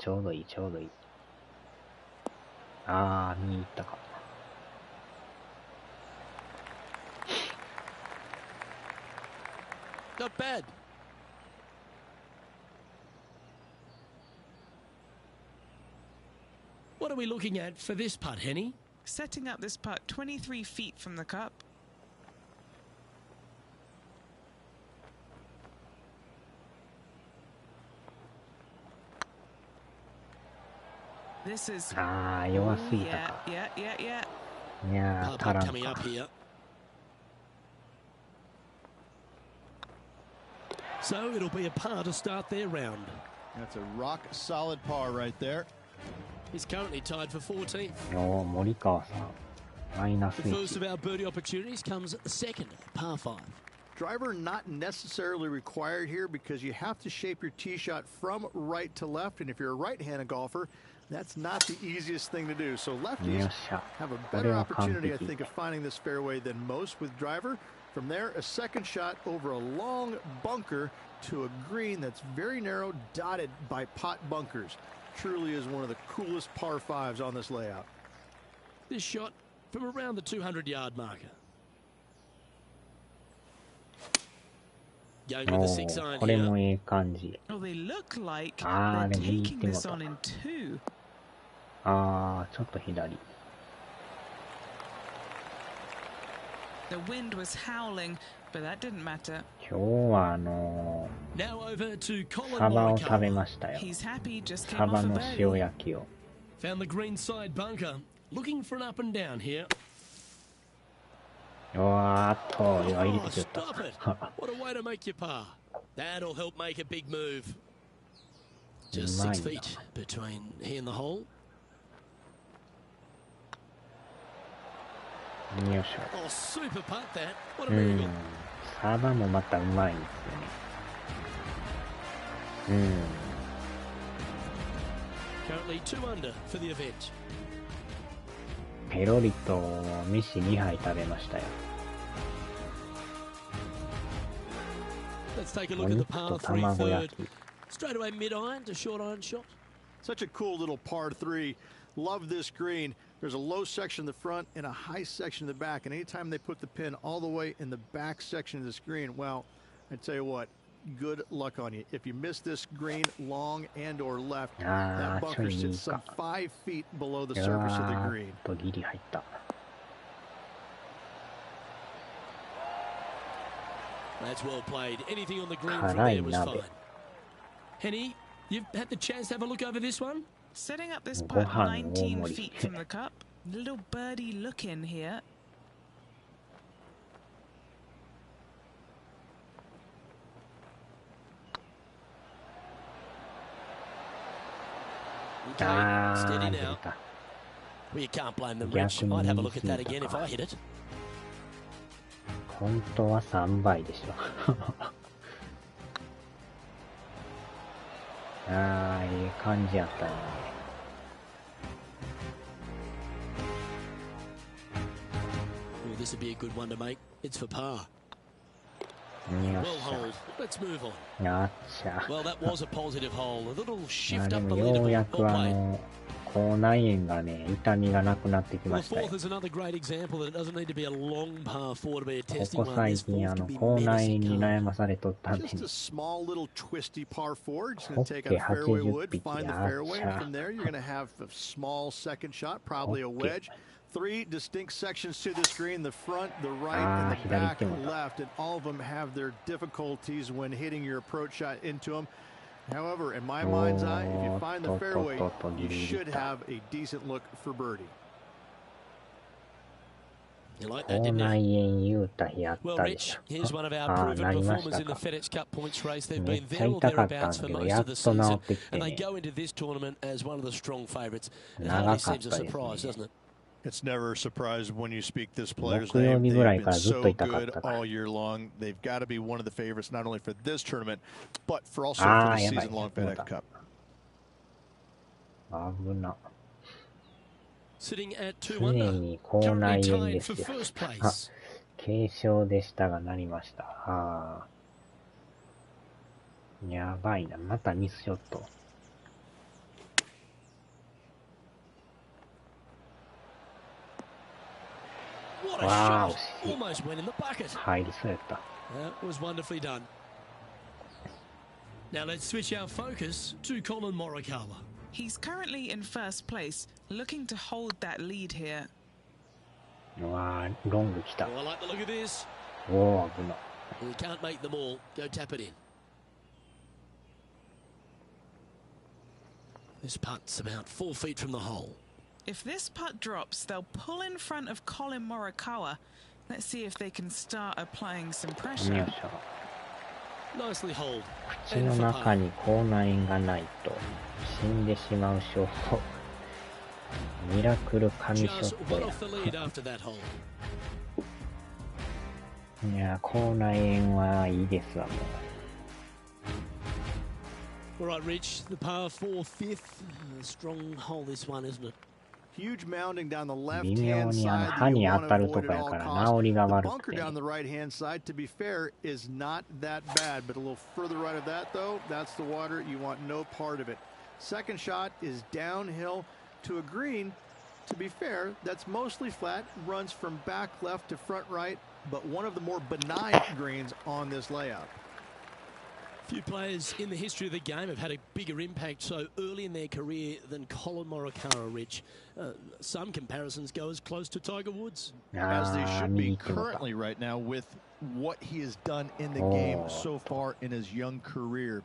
[SPEAKER 2] bad. What are we looking at for this putt, Henny?
[SPEAKER 3] Setting up this putt 23 feet from the cup. This is
[SPEAKER 2] yeah. Coming up here. So it'll be a par to start their round.
[SPEAKER 5] That's a rock solid par right there.
[SPEAKER 2] He's currently tied for 14th.
[SPEAKER 1] The
[SPEAKER 2] first of our birdie opportunities comes second, par 5.
[SPEAKER 5] Driver not necessarily required here because you have to shape your tee shot from right to left, and if you're a right-handed golfer, that's not the easiest thing to do. So lefties have a better opportunity, I think, of finding this fairway than most with driver. From there, a second shot over a long bunker to a green that's very narrow, dotted by pot bunkers. Truly is one of the coolest par 5s on this layout.
[SPEAKER 2] This shot from around the 200-yard marker. Going with the 6 iron here.
[SPEAKER 3] Oh, they look like they're taking this on in 2.
[SPEAKER 1] ちょっと左。
[SPEAKER 3] The wind was howling, but that didn't matter.
[SPEAKER 1] 今日は
[SPEAKER 2] Now over to Colin
[SPEAKER 1] サバを食べましたよ。
[SPEAKER 3] He's happy, just came
[SPEAKER 1] サ
[SPEAKER 3] off
[SPEAKER 1] バ
[SPEAKER 3] a
[SPEAKER 1] の
[SPEAKER 3] birdie.
[SPEAKER 1] 塩焼きを。
[SPEAKER 2] Found the green side bunker. Looking for an up and down here.
[SPEAKER 1] うわーっと、入れてきた。
[SPEAKER 2] Stop it. What a way to make your par. That'll help make a big move. Just 6 feet between he and the hole.
[SPEAKER 1] よいしょ。
[SPEAKER 2] Oh, super putt that. What a miracle.
[SPEAKER 1] サーバーもまたうまいんですよね。
[SPEAKER 4] Currently 2 under for the event.
[SPEAKER 1] ペロリと飯2杯食べましたよ。
[SPEAKER 4] Let's take a look at the par 3 third. Straight away mid iron to short iron shot.
[SPEAKER 5] Such a cool little par 3. Love this green. There's a low section in the front and a high section in the back. And anytime they put the pin all the way in the back section of this green, well, I tell you what, good luck on you. If you miss this green long and or left, that bunker sits some 5 feet below the surface of the green.
[SPEAKER 4] That's well played. Anything on the green from there was fine. Henny, you've had the chance to have a look over this one?
[SPEAKER 3] Setting up this putt 19 feet from the cup. Little birdie look in here.
[SPEAKER 4] Okay, steady now. Well, you can't blame them, Rich. I'd have a look at that again if I hit it.
[SPEAKER 1] 本当は3倍でしょ。ああ、いい感じやったね。
[SPEAKER 4] Well, this would be a good one to make. It's for par.
[SPEAKER 1] Well
[SPEAKER 4] hold. Let's move on.
[SPEAKER 1] やっちゃ。
[SPEAKER 4] Well, that was a positive hole. A little
[SPEAKER 1] まあ
[SPEAKER 4] shift
[SPEAKER 1] で
[SPEAKER 4] up
[SPEAKER 1] も
[SPEAKER 4] the
[SPEAKER 1] ようや
[SPEAKER 4] leaderboard.
[SPEAKER 1] く
[SPEAKER 4] Well played.
[SPEAKER 1] 口内炎がね、痛みがなくなってき
[SPEAKER 4] Well,
[SPEAKER 1] ましたよ。
[SPEAKER 4] fourth is another great example that it doesn't need to be a long par 4 to be a
[SPEAKER 1] こ
[SPEAKER 4] testing
[SPEAKER 1] こ
[SPEAKER 4] one.
[SPEAKER 1] 最
[SPEAKER 4] This
[SPEAKER 1] 近
[SPEAKER 4] fourth can be
[SPEAKER 1] 口内炎
[SPEAKER 4] menacing
[SPEAKER 1] に
[SPEAKER 4] calm.
[SPEAKER 1] 悩まされとったんで
[SPEAKER 5] Just
[SPEAKER 1] ね。
[SPEAKER 5] a small little twisty par 4. Just
[SPEAKER 1] ホ
[SPEAKER 5] going to
[SPEAKER 1] ッ
[SPEAKER 5] take
[SPEAKER 1] ケ
[SPEAKER 5] out fairway
[SPEAKER 1] 80
[SPEAKER 5] wood,
[SPEAKER 1] 匹
[SPEAKER 5] find the
[SPEAKER 1] やっ
[SPEAKER 5] fairway,
[SPEAKER 1] ち
[SPEAKER 5] and
[SPEAKER 1] ゃ。
[SPEAKER 5] from there you're going to have a small second shot, probably a wedge. 3 distinct sections to this green, the front, the right, and the back left, and all of them have their difficulties when hitting your approach shot into them. However, in my mind's eye, if you find the fairway, you should have a decent look for birdie.
[SPEAKER 4] You like that, didn't you? Well, Rich, here's one of our proven performers in the FedEx Cup points race. They've been there or thereabouts for most of the season, and they go into this tournament as one of the strong favourites. It hardly seems a surprise, doesn't it?
[SPEAKER 5] It's never a surprise when you speak this player's name. They've been so good all year long. They've got to be one of the favorites, not only for this tournament, but for also for the season-long FedEx Cup.
[SPEAKER 4] Sitting at 2 under, currently tied for first place.
[SPEAKER 1] 軽傷でしたがなりました。ああ。やばいな。またミスショット。
[SPEAKER 4] What a shot! Almost went in the bucket.
[SPEAKER 1] 入りそうやった。
[SPEAKER 4] That was wonderfully done. Now let's switch our focus to Colin Morikawa.
[SPEAKER 3] He's currently in first place, looking to hold that lead here.
[SPEAKER 1] うわー、ロング来た。
[SPEAKER 4] Oh, I like the look of this.
[SPEAKER 1] おー、危ない。
[SPEAKER 4] We can't make them all. Go tap it in. This putt's about 4 feet from the hole.
[SPEAKER 3] If this putt drops, they'll pull in front of Colin Morikawa. Let's see if they can start applying some pressure.
[SPEAKER 4] Nicely hold.
[SPEAKER 1] 口の中に口内炎がないと死んでしまう証拠。ミラクル神ショットや。いや、口内炎はいいですわ、もう。
[SPEAKER 4] All right, Rich, the par 4 fifth. Strong hole this one, isn't it?
[SPEAKER 5] Huge mounding down the left
[SPEAKER 1] 微妙
[SPEAKER 5] hand
[SPEAKER 1] に
[SPEAKER 5] side.
[SPEAKER 1] 歯に当たるとこやから治りが
[SPEAKER 5] The
[SPEAKER 1] 悪
[SPEAKER 5] bunker
[SPEAKER 1] くて。
[SPEAKER 5] down the right hand side, to be fair, is not that bad, but a little further right of that, though, that's the water. You want no part of it. Second shot is downhill to a green. To be fair, that's mostly flat, runs from back left to front right, but one of the more benign greens on this layout.
[SPEAKER 4] Few players in the history of the game have had a bigger impact so early in their career than Colin Morikawa, Rich. Some comparisons go as close to Tiger Woods.
[SPEAKER 5] As they should be currently right now with what he has done in the game so far in his young career.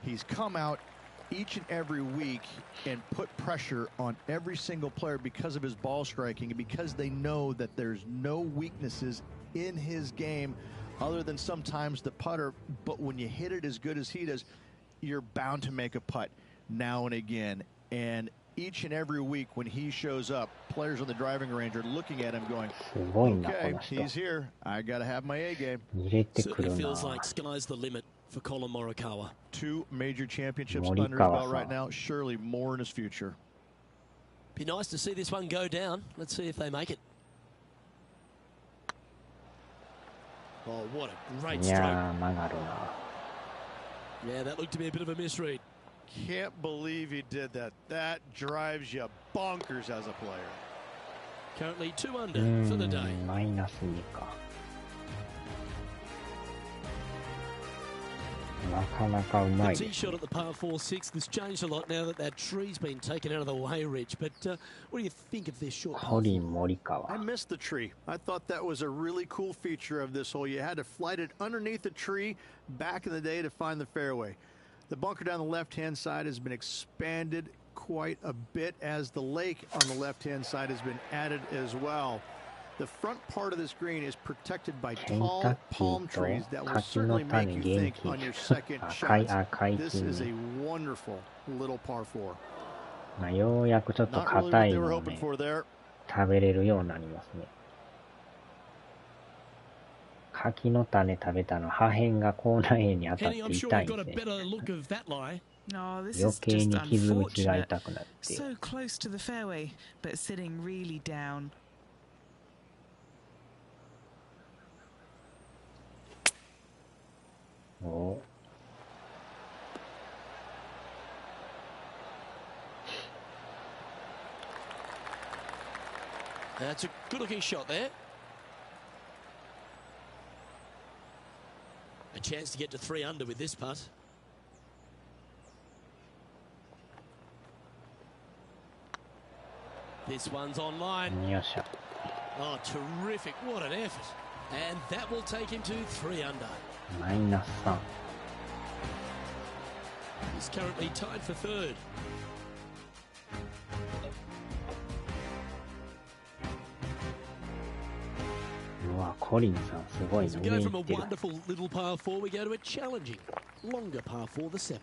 [SPEAKER 5] He's come out each and every week and put pressure on every single player because of his ball striking and because they know that there's no weaknesses in his game other than sometimes the putter. But when you hit it as good as he does, you're bound to make a putt now and again. And each and every week when he shows up, players on the driving range are looking at him going,
[SPEAKER 1] すごいな、こ
[SPEAKER 5] okay,
[SPEAKER 1] の人。
[SPEAKER 5] he's here. I got to have my A game.
[SPEAKER 1] 入れてくる
[SPEAKER 4] Certainly
[SPEAKER 1] な。
[SPEAKER 4] feels like sky's the limit for Colin Morikawa.
[SPEAKER 5] 2 major championships
[SPEAKER 1] 森
[SPEAKER 5] under his
[SPEAKER 1] 川
[SPEAKER 5] belt
[SPEAKER 1] さ
[SPEAKER 5] right
[SPEAKER 1] ん。
[SPEAKER 5] now. Surely more in his future.
[SPEAKER 4] Be nice to see this one go down. Let's see if they make it. Oh, what a great
[SPEAKER 1] い
[SPEAKER 4] stroke.
[SPEAKER 1] やー、曲がるな。
[SPEAKER 4] Yeah, that looked to be a bit of a misread.
[SPEAKER 5] Can't believe he did that. That drives you bonkers as a player.
[SPEAKER 4] Currently 2 under for the day.
[SPEAKER 1] マイナス2か。なかなかうまい
[SPEAKER 4] The
[SPEAKER 1] で
[SPEAKER 4] tee
[SPEAKER 1] す
[SPEAKER 4] shot
[SPEAKER 1] ね。
[SPEAKER 4] at the par 4 6th has changed a lot now that that tree's been taken out of the way, Rich. But what do you think of this short
[SPEAKER 1] コ
[SPEAKER 4] par
[SPEAKER 1] リ
[SPEAKER 4] 4?
[SPEAKER 1] ン・モリカワ。
[SPEAKER 5] I missed the tree. I thought that was a really cool feature of this hole. You had to flight it underneath the tree back in the day to find the fairway. The bunker down the left-hand side has been expanded quite a bit as the lake on the left-hand side has been added as well. The front part of this green is protected by
[SPEAKER 1] ケン
[SPEAKER 5] tall
[SPEAKER 1] タッキ
[SPEAKER 5] palm
[SPEAKER 1] ーと
[SPEAKER 5] trees that will
[SPEAKER 1] 柿の
[SPEAKER 5] certainly make
[SPEAKER 1] 種
[SPEAKER 5] you
[SPEAKER 1] 元
[SPEAKER 5] think
[SPEAKER 1] 気
[SPEAKER 5] on your second
[SPEAKER 1] 赤い
[SPEAKER 5] shot.
[SPEAKER 1] 赤い
[SPEAKER 5] This is a
[SPEAKER 1] 金、
[SPEAKER 5] wonderful little par 4.
[SPEAKER 1] まあ、ようやくちょっと
[SPEAKER 5] Not really
[SPEAKER 1] 硬
[SPEAKER 5] what
[SPEAKER 1] い
[SPEAKER 5] they were
[SPEAKER 1] のを
[SPEAKER 5] hoping
[SPEAKER 1] ね
[SPEAKER 5] for there.
[SPEAKER 1] 食べれるようになりますね。柿の種食べたの破片が口内炎に当たって
[SPEAKER 4] Henny, I'm sure
[SPEAKER 1] 痛
[SPEAKER 4] you
[SPEAKER 1] いん
[SPEAKER 4] got a
[SPEAKER 1] ですね。
[SPEAKER 4] better look of that lie.
[SPEAKER 3] No, this
[SPEAKER 1] 余
[SPEAKER 3] is
[SPEAKER 1] 計
[SPEAKER 3] just
[SPEAKER 1] に傷口が
[SPEAKER 3] unfortunate.
[SPEAKER 1] 痛くなって
[SPEAKER 3] So close to the fairway, but sitting really down.
[SPEAKER 1] お
[SPEAKER 4] That's a good-looking shot there. A chance to get to 3 under with this putt. This one's online.
[SPEAKER 1] よっしゃ。
[SPEAKER 4] Oh, terrific. What an effort. And that will take him to 3 under.
[SPEAKER 1] マイナス3。
[SPEAKER 4] He's currently tied for 3rd.
[SPEAKER 1] うわ、コリンさんすごい
[SPEAKER 4] As
[SPEAKER 1] な。
[SPEAKER 4] we
[SPEAKER 1] 上
[SPEAKER 4] go
[SPEAKER 1] 行
[SPEAKER 4] from a
[SPEAKER 1] ってる。
[SPEAKER 4] wonderful little par 4, we go to a challenging, longer par 4, the 7.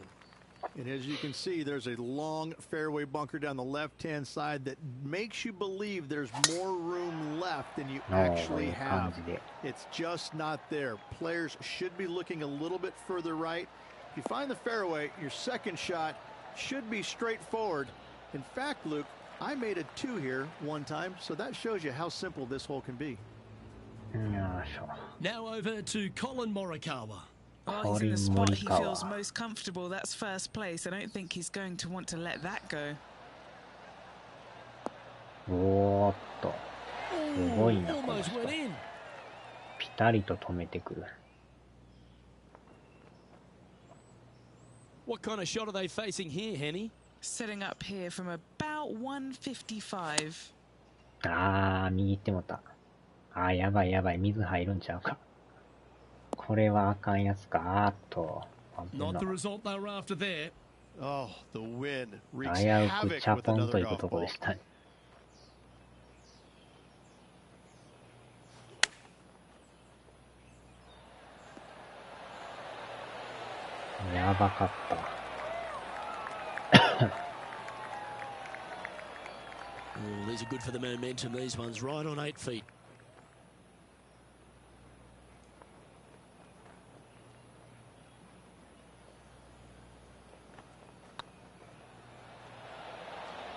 [SPEAKER 5] And as you can see, there's a long fairway bunker down the left-hand side that makes you believe there's more room left than you
[SPEAKER 1] おー、こう
[SPEAKER 5] actually
[SPEAKER 1] いう感
[SPEAKER 5] have.
[SPEAKER 1] じで。
[SPEAKER 5] It's just not there. Players should be looking a little bit further right. If you find the fairway, your second shot should be straightforward. In fact, Luke, I made a 2 here one time, so that shows you how simple this hole can be.
[SPEAKER 1] よいしょ。
[SPEAKER 4] Now over to Colin Morikawa.
[SPEAKER 3] Oh, he's in the spot he
[SPEAKER 1] Morikawa.
[SPEAKER 3] feels most comfortable. That's first place. I don't think he's going to want to let that go.
[SPEAKER 1] おーっと。すごいな、この
[SPEAKER 4] Almost
[SPEAKER 1] 人。
[SPEAKER 4] went in.
[SPEAKER 1] ピタリと止めてくる。
[SPEAKER 4] What kind of shot are they facing here, Henny?
[SPEAKER 3] Setting up here from about 155.
[SPEAKER 1] あー、右行ってもた。あー、やばいやばい。水入るんちゃうか。これはあかんやつか。あーっと。危な
[SPEAKER 4] Not the result they were after there.
[SPEAKER 5] Oh, the wind
[SPEAKER 1] 危
[SPEAKER 5] wreaks
[SPEAKER 1] うく
[SPEAKER 5] havoc
[SPEAKER 1] チャ
[SPEAKER 5] with
[SPEAKER 1] ポン
[SPEAKER 5] another
[SPEAKER 1] といく
[SPEAKER 5] golf
[SPEAKER 1] とこ
[SPEAKER 5] ball.
[SPEAKER 1] でしたね。やばかった。
[SPEAKER 4] Oh, these are good for the momentum, these ones, right on 8 feet.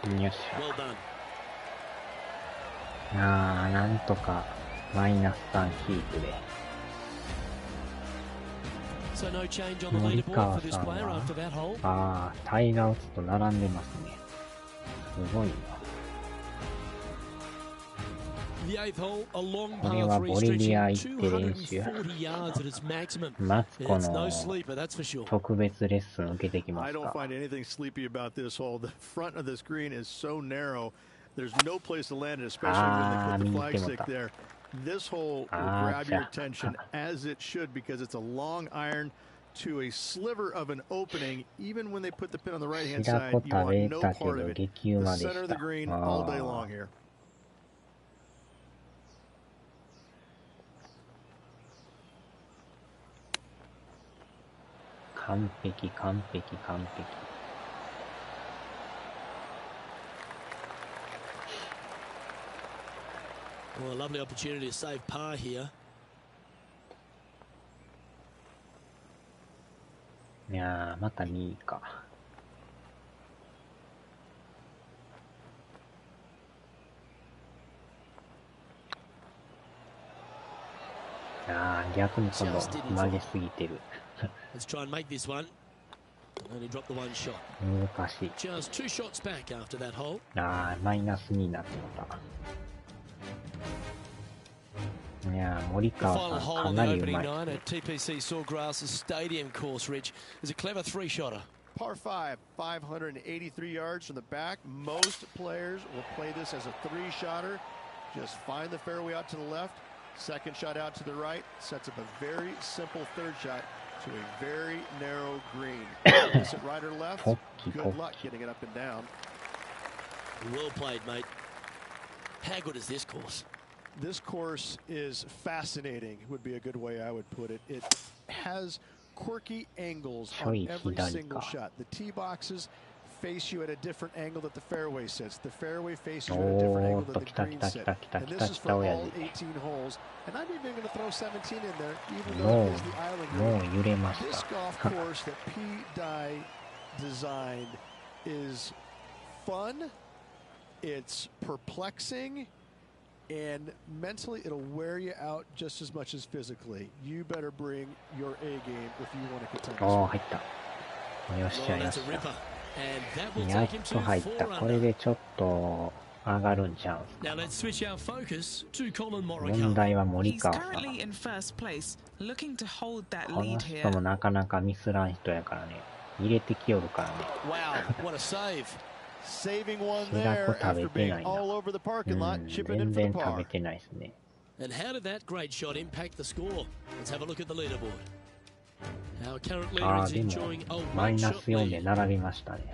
[SPEAKER 1] よっし
[SPEAKER 4] Well done.
[SPEAKER 1] ゃ。なんとかマイナス3キープで。
[SPEAKER 4] So no change on the
[SPEAKER 1] 森
[SPEAKER 4] leaderboard
[SPEAKER 1] 川
[SPEAKER 4] for this
[SPEAKER 1] さん
[SPEAKER 4] player
[SPEAKER 1] は
[SPEAKER 4] after that hole.
[SPEAKER 1] ああ、タイガー・ウッズと並んでますね。すごいな。
[SPEAKER 4] The 8th hole, a long
[SPEAKER 1] これは
[SPEAKER 4] par 3
[SPEAKER 1] ボリビア
[SPEAKER 4] stretching
[SPEAKER 1] 行って練習。
[SPEAKER 4] 240 yards at its maximum.
[SPEAKER 1] マツコ
[SPEAKER 4] It's no
[SPEAKER 1] の
[SPEAKER 4] sleeper, that's for sure.
[SPEAKER 1] 特別レッスン受けてきま
[SPEAKER 5] I
[SPEAKER 1] す
[SPEAKER 5] don't
[SPEAKER 1] か。
[SPEAKER 5] find anything sleepy about this hole. The front of this green is so narrow. There's no place to land it, especially when they put the flag stick there. This hole will grab your attention as it should because it's a long iron to a sliver of an opening. Even when they put the pin on the right-hand
[SPEAKER 1] 白
[SPEAKER 5] side,
[SPEAKER 1] 子
[SPEAKER 5] you
[SPEAKER 1] 食
[SPEAKER 5] want
[SPEAKER 1] べ
[SPEAKER 5] no
[SPEAKER 1] たけ
[SPEAKER 5] part
[SPEAKER 1] ど
[SPEAKER 5] of it.
[SPEAKER 1] 激う
[SPEAKER 5] The
[SPEAKER 1] まで
[SPEAKER 5] center
[SPEAKER 1] し
[SPEAKER 5] of
[SPEAKER 1] た。
[SPEAKER 5] the green
[SPEAKER 1] あ
[SPEAKER 5] all day
[SPEAKER 1] ー
[SPEAKER 5] long here.
[SPEAKER 1] 完璧完璧完璧。
[SPEAKER 4] Well, a lovely opportunity to save par here.
[SPEAKER 1] いやー、また2位か。ああ、逆に今度曲げすぎてる。
[SPEAKER 4] Let's try and make this one. Only dropped the one shot.
[SPEAKER 1] 難しい。
[SPEAKER 4] Just 2 shots back after that hole.
[SPEAKER 1] ああ、マイナスになってた。いやー、森
[SPEAKER 2] The
[SPEAKER 1] 川
[SPEAKER 2] final
[SPEAKER 1] さん
[SPEAKER 2] hole
[SPEAKER 1] か
[SPEAKER 2] on
[SPEAKER 1] な
[SPEAKER 2] the
[SPEAKER 1] りう
[SPEAKER 2] opening
[SPEAKER 1] まい。
[SPEAKER 2] nine at TPC Sawgrass's Stadium course, Rich, is a clever 3-shotter.
[SPEAKER 5] Par 5, 583 yards from the back. Most players will play this as a 3-shotter. Just find the fairway out to the left, second shot out to the right, sets up a very simple third shot to a very narrow green. Is it right or left? Good luck getting it up and down.
[SPEAKER 4] Well played, mate. How good is this course?
[SPEAKER 5] This course is fascinating, would be a good way I would put it. It has quirky angles on every single shot. The tee boxes face you at a different angle that the fairway sits. The fairway faces you at a different angle that the green sits. And this is for all 18 holes. And I'm even going to throw 17 in there, even though it is the island green. This golf course that Pga designed is fun, it's perplexing, and mentally it'll wear you out just as much as physically. You better bring your A game if you want to contend.
[SPEAKER 1] おー、入った。よっしゃよっしゃ。やっと入った。これでちょっと上がるんちゃうんすか。
[SPEAKER 2] Now let's switch our focus to Colin
[SPEAKER 1] 問題は森
[SPEAKER 3] He's
[SPEAKER 1] 川さん。
[SPEAKER 3] currently in first place, looking to hold that
[SPEAKER 1] この
[SPEAKER 3] lead
[SPEAKER 1] 人
[SPEAKER 3] here.
[SPEAKER 1] もなかなかミスらん人やからね。入れてきよるからね。
[SPEAKER 2] Wow, what a save.
[SPEAKER 5] Saving one
[SPEAKER 1] 白
[SPEAKER 5] there
[SPEAKER 1] 子食
[SPEAKER 5] after
[SPEAKER 1] べて
[SPEAKER 5] being
[SPEAKER 1] ないな。
[SPEAKER 5] all over the parking lot, chipping
[SPEAKER 1] 全
[SPEAKER 5] in for
[SPEAKER 1] 然
[SPEAKER 5] the
[SPEAKER 1] 食べ
[SPEAKER 5] par.
[SPEAKER 1] てないですね。
[SPEAKER 4] And how did that great shot impact the score? Let's have a look at the leaderboard. Our current leader
[SPEAKER 1] ああ、
[SPEAKER 4] is
[SPEAKER 1] でも
[SPEAKER 4] enjoying a
[SPEAKER 1] マイナス
[SPEAKER 4] one-shot
[SPEAKER 1] 4で
[SPEAKER 4] lead.
[SPEAKER 1] 並びましたね。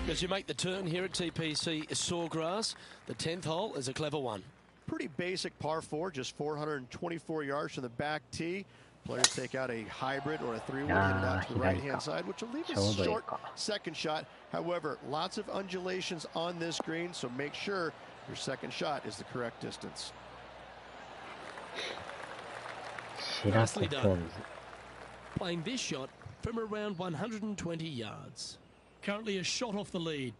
[SPEAKER 2] As you make the turn here at TPC Sawgrass, the 10th hole is a clever one.
[SPEAKER 5] Pretty basic par 4, just 424 yards from the back tee. Players take out a hybrid or a 3-wood, hit it out to the right-hand side, which will leave a short second shot. However, lots of undulations on this green, so make sure your second shot is the correct distance.
[SPEAKER 4] Nicely done. Playing this shot from around 120 yards.
[SPEAKER 2] Currently a shot off the lead.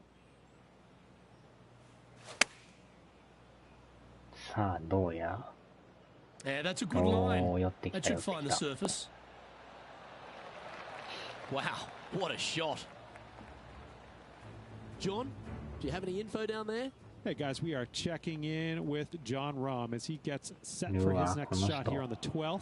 [SPEAKER 1] さあ、どうや。
[SPEAKER 2] Yeah, that's a good
[SPEAKER 1] お
[SPEAKER 2] line.
[SPEAKER 1] ー、寄ってき
[SPEAKER 2] That
[SPEAKER 1] た、寄
[SPEAKER 2] should
[SPEAKER 1] って
[SPEAKER 2] find
[SPEAKER 1] き
[SPEAKER 2] the
[SPEAKER 1] た。
[SPEAKER 2] surface.
[SPEAKER 4] Wow, what a shot. John, do you have any info down there?
[SPEAKER 6] Hey guys, we are checking in with John Rahm as he gets set for his next shot here on the 12th.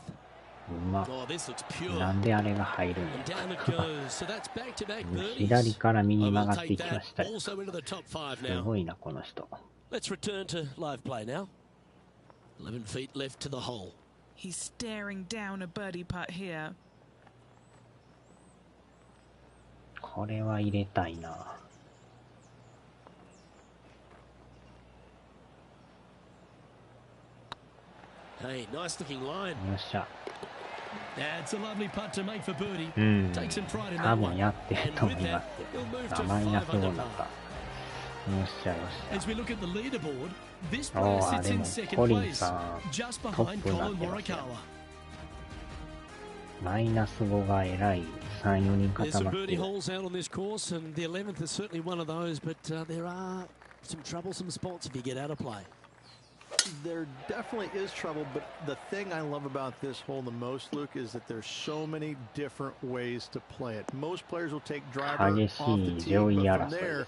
[SPEAKER 1] うま。
[SPEAKER 4] Oh, this looks pure.
[SPEAKER 1] なんであれが入るん
[SPEAKER 4] And
[SPEAKER 1] や。
[SPEAKER 4] down it goes. So that's back-to-back birdies.
[SPEAKER 1] 左から右に
[SPEAKER 4] I
[SPEAKER 1] 曲
[SPEAKER 4] will
[SPEAKER 1] がってい
[SPEAKER 4] take
[SPEAKER 1] きま
[SPEAKER 4] that
[SPEAKER 1] したよ。
[SPEAKER 4] also into the top 5
[SPEAKER 1] す
[SPEAKER 4] now.
[SPEAKER 1] ごいな、この人。
[SPEAKER 4] Let's return to live play now. 11 feet left to the hole.
[SPEAKER 3] He's staring down a birdie putt here.
[SPEAKER 1] これは入れたいな。
[SPEAKER 4] Hey, nice looking line.
[SPEAKER 1] よっしゃ。
[SPEAKER 2] That's a lovely putt to make for birdie.
[SPEAKER 1] うん。
[SPEAKER 2] Take some pride in
[SPEAKER 1] 多
[SPEAKER 2] that
[SPEAKER 1] 分
[SPEAKER 2] one.
[SPEAKER 1] やってる
[SPEAKER 2] And
[SPEAKER 1] と思
[SPEAKER 2] with
[SPEAKER 1] いま
[SPEAKER 2] that,
[SPEAKER 1] す
[SPEAKER 2] he'll move
[SPEAKER 1] けど。
[SPEAKER 2] to
[SPEAKER 1] マイナス
[SPEAKER 2] 5
[SPEAKER 1] 5
[SPEAKER 2] under
[SPEAKER 1] だった。
[SPEAKER 2] par.
[SPEAKER 1] よっしゃよっしゃ。
[SPEAKER 2] As we look at the leaderboard, this
[SPEAKER 1] お
[SPEAKER 2] player
[SPEAKER 1] ー、あ、
[SPEAKER 2] sits
[SPEAKER 1] で
[SPEAKER 2] in
[SPEAKER 1] も
[SPEAKER 2] second
[SPEAKER 1] コリン
[SPEAKER 2] place,
[SPEAKER 1] さん
[SPEAKER 2] just
[SPEAKER 1] トッ
[SPEAKER 2] behind
[SPEAKER 1] プになっ
[SPEAKER 2] Colin
[SPEAKER 1] てますよ。
[SPEAKER 2] Morikawa.
[SPEAKER 1] マイナス5がえらい3、4人
[SPEAKER 4] There's
[SPEAKER 1] 固
[SPEAKER 4] some
[SPEAKER 1] まって
[SPEAKER 4] birdie
[SPEAKER 1] る。
[SPEAKER 4] holes out on this course, and the 11th is certainly one of those, but there are some troublesome spots if you get out of play.
[SPEAKER 5] There definitely is trouble, but the thing I love about this hole the most, Luke, is that there's so many different ways to play it. Most players will take driver
[SPEAKER 1] 激し
[SPEAKER 5] off the
[SPEAKER 1] い
[SPEAKER 5] tee,
[SPEAKER 1] 上位
[SPEAKER 5] but
[SPEAKER 1] 争
[SPEAKER 5] from
[SPEAKER 1] いで
[SPEAKER 5] there,
[SPEAKER 1] すね。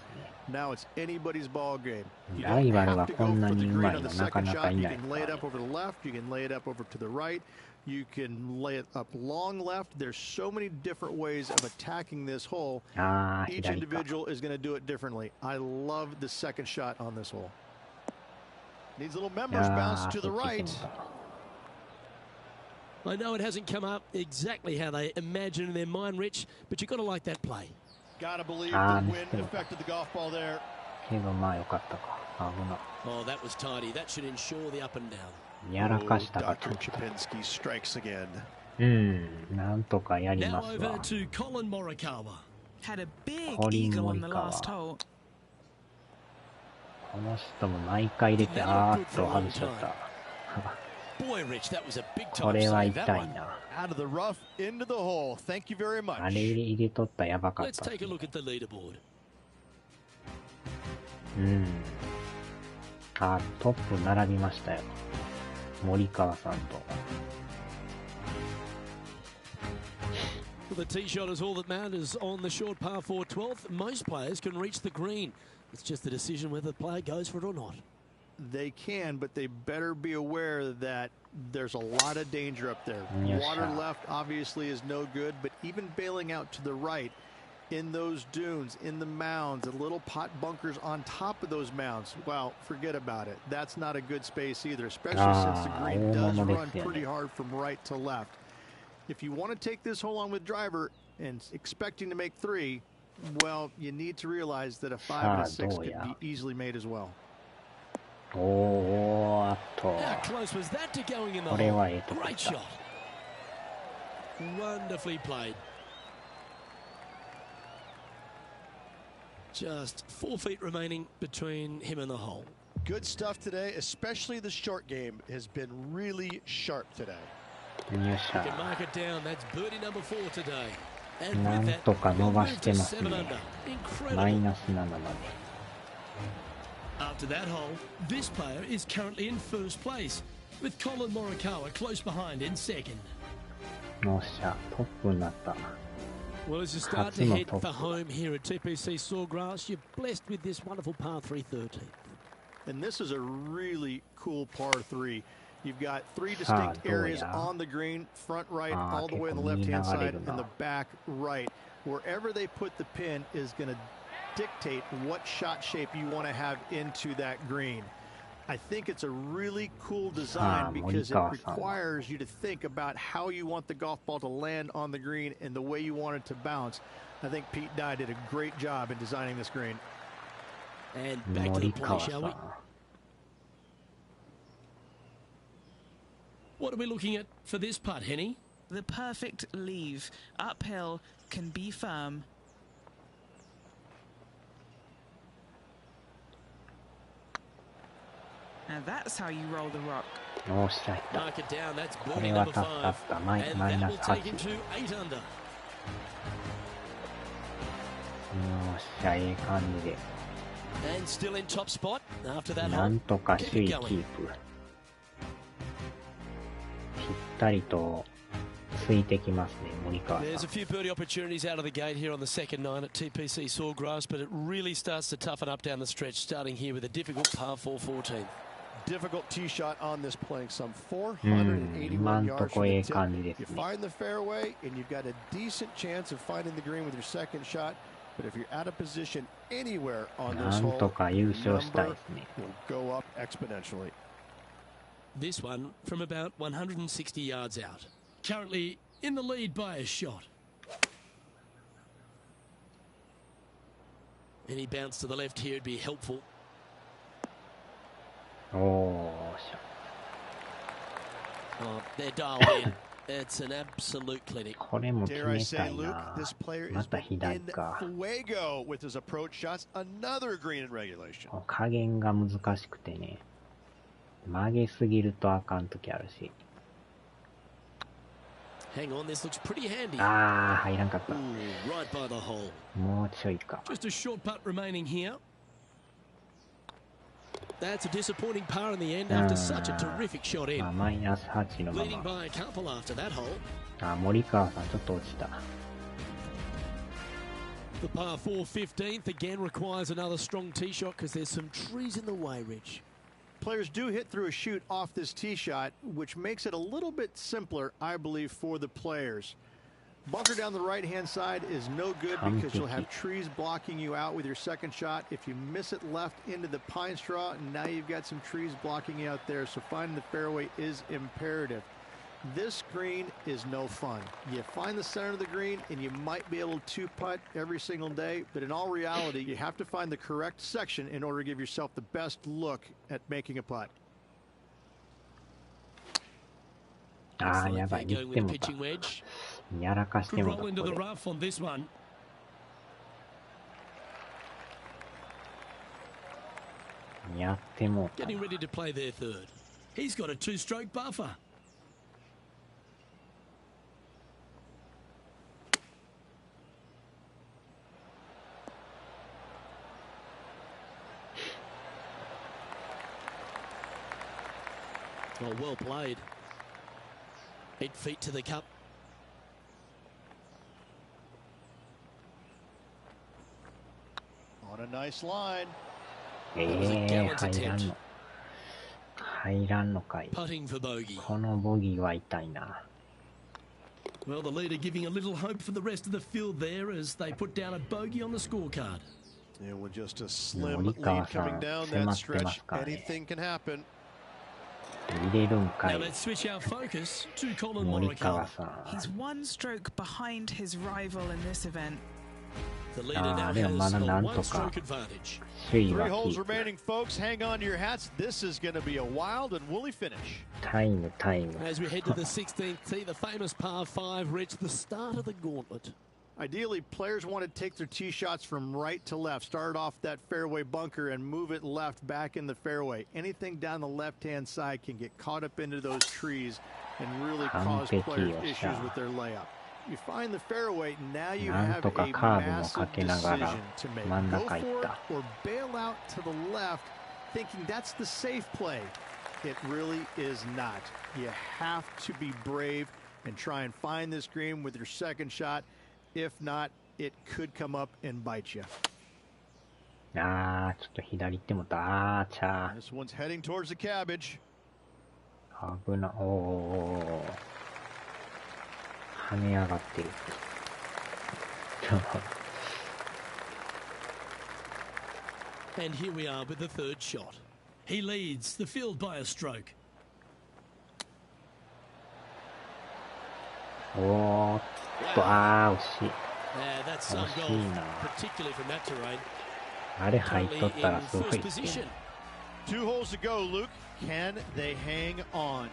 [SPEAKER 5] now it's anybody's ball game. You
[SPEAKER 1] ライ
[SPEAKER 5] don't
[SPEAKER 1] バル
[SPEAKER 5] have
[SPEAKER 1] が
[SPEAKER 5] to
[SPEAKER 1] こ
[SPEAKER 5] go
[SPEAKER 1] んな
[SPEAKER 5] for
[SPEAKER 1] に
[SPEAKER 5] the
[SPEAKER 1] う
[SPEAKER 5] green
[SPEAKER 1] まい
[SPEAKER 5] on
[SPEAKER 1] の
[SPEAKER 5] the
[SPEAKER 1] なか
[SPEAKER 5] second
[SPEAKER 1] なか
[SPEAKER 5] shot.
[SPEAKER 1] い
[SPEAKER 5] You
[SPEAKER 1] ない
[SPEAKER 5] can
[SPEAKER 1] か
[SPEAKER 5] lay
[SPEAKER 1] ら
[SPEAKER 5] it
[SPEAKER 1] ね。
[SPEAKER 5] up over the left. You can lay it up over to the right. You can lay it up long left. There's so many different ways of attacking this hole.
[SPEAKER 1] ああ、
[SPEAKER 5] Each
[SPEAKER 1] 左か。
[SPEAKER 5] individual is going to do it differently. I love the second shot on this hole. Needs a little
[SPEAKER 1] い
[SPEAKER 5] members
[SPEAKER 1] や
[SPEAKER 5] bounce
[SPEAKER 1] ー、
[SPEAKER 5] to
[SPEAKER 1] そ
[SPEAKER 5] the
[SPEAKER 1] っち行って
[SPEAKER 5] right.
[SPEAKER 1] もた。
[SPEAKER 4] I know it hasn't come up exactly how they imagine in their mind, Rich, but you've got to like that play.
[SPEAKER 5] Gotta believe
[SPEAKER 1] Ah,
[SPEAKER 5] the
[SPEAKER 1] missed
[SPEAKER 5] wind
[SPEAKER 1] him.
[SPEAKER 5] affected the golf ball there.
[SPEAKER 1] けどまあよかったか。危な。
[SPEAKER 4] Oh, that was tidy. That should ensure the up and down.
[SPEAKER 1] やらかしたか
[SPEAKER 5] Dr. Chapinski strikes again.
[SPEAKER 1] うん、なんとかやり
[SPEAKER 2] Now
[SPEAKER 1] ます
[SPEAKER 2] over
[SPEAKER 1] わ。
[SPEAKER 2] to Colin Morikawa.
[SPEAKER 3] Had a big
[SPEAKER 1] Colin
[SPEAKER 3] eagle on the
[SPEAKER 1] Morikawa.
[SPEAKER 3] last hole.
[SPEAKER 1] この人も毎回出て、あーっと外しちゃった。これは痛いな。あれ入れとったらやばかった。うん。あ、トップ並びましたよ。森川さんと。
[SPEAKER 4] The tee shot is all that matters on the short par 4 12th. Most players can reach the green. It's just a decision whether the player goes for it or not.
[SPEAKER 5] They can, but they better be aware that there's a lot of danger up there. Water left obviously is no good, but even bailing out to the right in those dunes, in the mounds, the little pot bunkers on top of those mounds, well, forget about it. That's not a good space either, especially since the green does run pretty hard from right to left. If you want to take this hole on with driver and expecting to make 3, well, you need to realize that a 5 and a 6 could be easily made as well.
[SPEAKER 4] How close was that to going in the hole? Great shot. Wonderfully played. Just 4 feet remaining between him and the hole.
[SPEAKER 5] Good stuff today, especially the short game has been really sharp today.
[SPEAKER 4] You can mark it down. That's birdie number 4 today. And
[SPEAKER 1] なん
[SPEAKER 4] with
[SPEAKER 1] とか
[SPEAKER 4] that,
[SPEAKER 1] 伸
[SPEAKER 4] we'll
[SPEAKER 1] ば
[SPEAKER 4] move
[SPEAKER 1] して
[SPEAKER 4] to
[SPEAKER 1] ますね。
[SPEAKER 4] 7 under.
[SPEAKER 1] マイ
[SPEAKER 4] Incredible.
[SPEAKER 1] ナス7まで。
[SPEAKER 2] After that hole, this player is currently in first place, with Colin Morikawa close behind in second.
[SPEAKER 1] よっしゃ、トップになった。
[SPEAKER 4] Well, as you start to head for home here at TPC Sawgrass, you're blessed with this wonderful par 3 13th.
[SPEAKER 5] And this is a really cool par 3. You've got 3 distinct areas on the green, front right, all the way on the left-hand side, and the back right. Wherever they put the pin is going to dictate what shot shape you want to have into that green. I think it's a really cool design because it requires you to think about how you want the golf ball to land on the green and the way you want it to bounce. I think Pete Dye did a great job in designing this green.
[SPEAKER 4] And back to the play, shall we? What are we looking at for this putt, Henny?
[SPEAKER 3] The perfect leave. Uphill, can be firm. Now that's how you roll the rock.
[SPEAKER 4] Mark it down, that's birdie number 5. And that will take him to 8 under.
[SPEAKER 1] よっしゃ、いい感じで。
[SPEAKER 4] And still in top spot after that
[SPEAKER 1] なん
[SPEAKER 4] hole.
[SPEAKER 1] とか首位キープ。ぴったりとついてきますね、森川さん。
[SPEAKER 4] There's a few birdie opportunities out of the gate here on the second 9 at TPC Sawgrass, but it really starts to toughen up down the stretch, starting here with a difficult par 4 14.
[SPEAKER 5] Difficult tee shot on this playing some 481 yards from the tip. You find the fairway and you've got a decent chance of finding the green with your second shot. But if you're out of position anywhere on this hole, the number will go up exponentially.
[SPEAKER 4] This one from about 160 yards out. Currently in the lead by a shot. Any bounce to the left here would be helpful.
[SPEAKER 1] Oh,
[SPEAKER 4] they're dialed in. It's an absolute clinic.
[SPEAKER 1] これも決めたいな。
[SPEAKER 5] This player
[SPEAKER 1] ま
[SPEAKER 5] is
[SPEAKER 1] た左か。
[SPEAKER 5] fuego with his approach shots. Another green in regulation.
[SPEAKER 1] 加減が難しくてね。曲げすぎるとあかんときあるし。
[SPEAKER 4] Hang on, this looks pretty handy.
[SPEAKER 1] ああ、入らんかった。
[SPEAKER 4] Right by the hole.
[SPEAKER 1] もうちょいか。
[SPEAKER 2] Just a short putt remaining here.
[SPEAKER 4] That's a disappointing par in the end after such a terrific shot in.
[SPEAKER 1] マイナス8のま
[SPEAKER 4] Leading
[SPEAKER 1] ま。
[SPEAKER 4] by a couple after that hole.
[SPEAKER 1] あ、森川さんちょっと落ちた。
[SPEAKER 4] The par 4 15th again requires another strong tee shot because there's some trees in the way, Rich.
[SPEAKER 5] Players do hit through a chute off this tee shot, which makes it a little bit simpler, I believe, for the players. Bunker down the right-hand side is no good because you'll have trees blocking you out with your second shot. If you miss it left into the pine straw, now you've got some trees blocking you out there, so finding the fairway is imperative. This green is no fun. You find the center of the green and you might be able to putt every single day, but in all reality, you have to find the correct section in order to give yourself the best look at making a putt.
[SPEAKER 1] ああ、やばい。言ってもか。やらかしてもか。これ
[SPEAKER 2] Well,
[SPEAKER 1] やってもうたな。
[SPEAKER 4] Getting ready to play their third. He's got a two-stroke buffer. Oh, well played. 8 feet to the cup.
[SPEAKER 5] On a nice line.
[SPEAKER 1] 入らんのかい。
[SPEAKER 4] Putting for bogey.
[SPEAKER 1] このボギーは痛いな。
[SPEAKER 4] Well, the leader giving a little hope for the rest of the field there as they put down a bogey on the scorecard.
[SPEAKER 5] Yeah, with just a slim lead coming down that stretch, anything can happen.
[SPEAKER 1] 入れるんか
[SPEAKER 4] Now
[SPEAKER 1] い。
[SPEAKER 4] let's switch our focus to Colin
[SPEAKER 1] 森川
[SPEAKER 4] Morikawa.
[SPEAKER 1] さん。
[SPEAKER 3] He's one stroke behind his rival in this event.
[SPEAKER 4] The leader now
[SPEAKER 1] でもま
[SPEAKER 4] has
[SPEAKER 1] だ
[SPEAKER 4] a
[SPEAKER 1] なんとか
[SPEAKER 4] one-stroke advantage.
[SPEAKER 1] 首位
[SPEAKER 5] Three
[SPEAKER 1] は
[SPEAKER 5] holes
[SPEAKER 1] キープ。
[SPEAKER 5] remaining, folks. Hang on to your hats. This is going to be a wild and woolly finish.
[SPEAKER 1] タイム。
[SPEAKER 4] As we head to the 16th tee, the famous par 5 reached the start of the gauntlet.
[SPEAKER 5] Ideally, players want to take their tee shots from right to left. Start off that fairway bunker and move it left back in the fairway. Anything down the left-hand side can get caught up into those trees and really cause players issues with their layup. You find the fairway, now you have a massive decision to make. Go for it or bail out to the left, thinking that's the safe play. It really is not. You have to be brave and try and find this green with your second shot. If not, it could come up and bite you.
[SPEAKER 1] ちょっと左行ってもた。
[SPEAKER 5] This one's heading towards the cabbage.
[SPEAKER 1] 危な。跳ね上がってる。
[SPEAKER 4] And here we are with the third shot. He leads the field by a stroke.
[SPEAKER 1] 惜しい。
[SPEAKER 4] That's some golf, particularly from that terrain.
[SPEAKER 1] あれ入っとったらすごいって。
[SPEAKER 5] 2 holes to go, Luke. Can they hang on?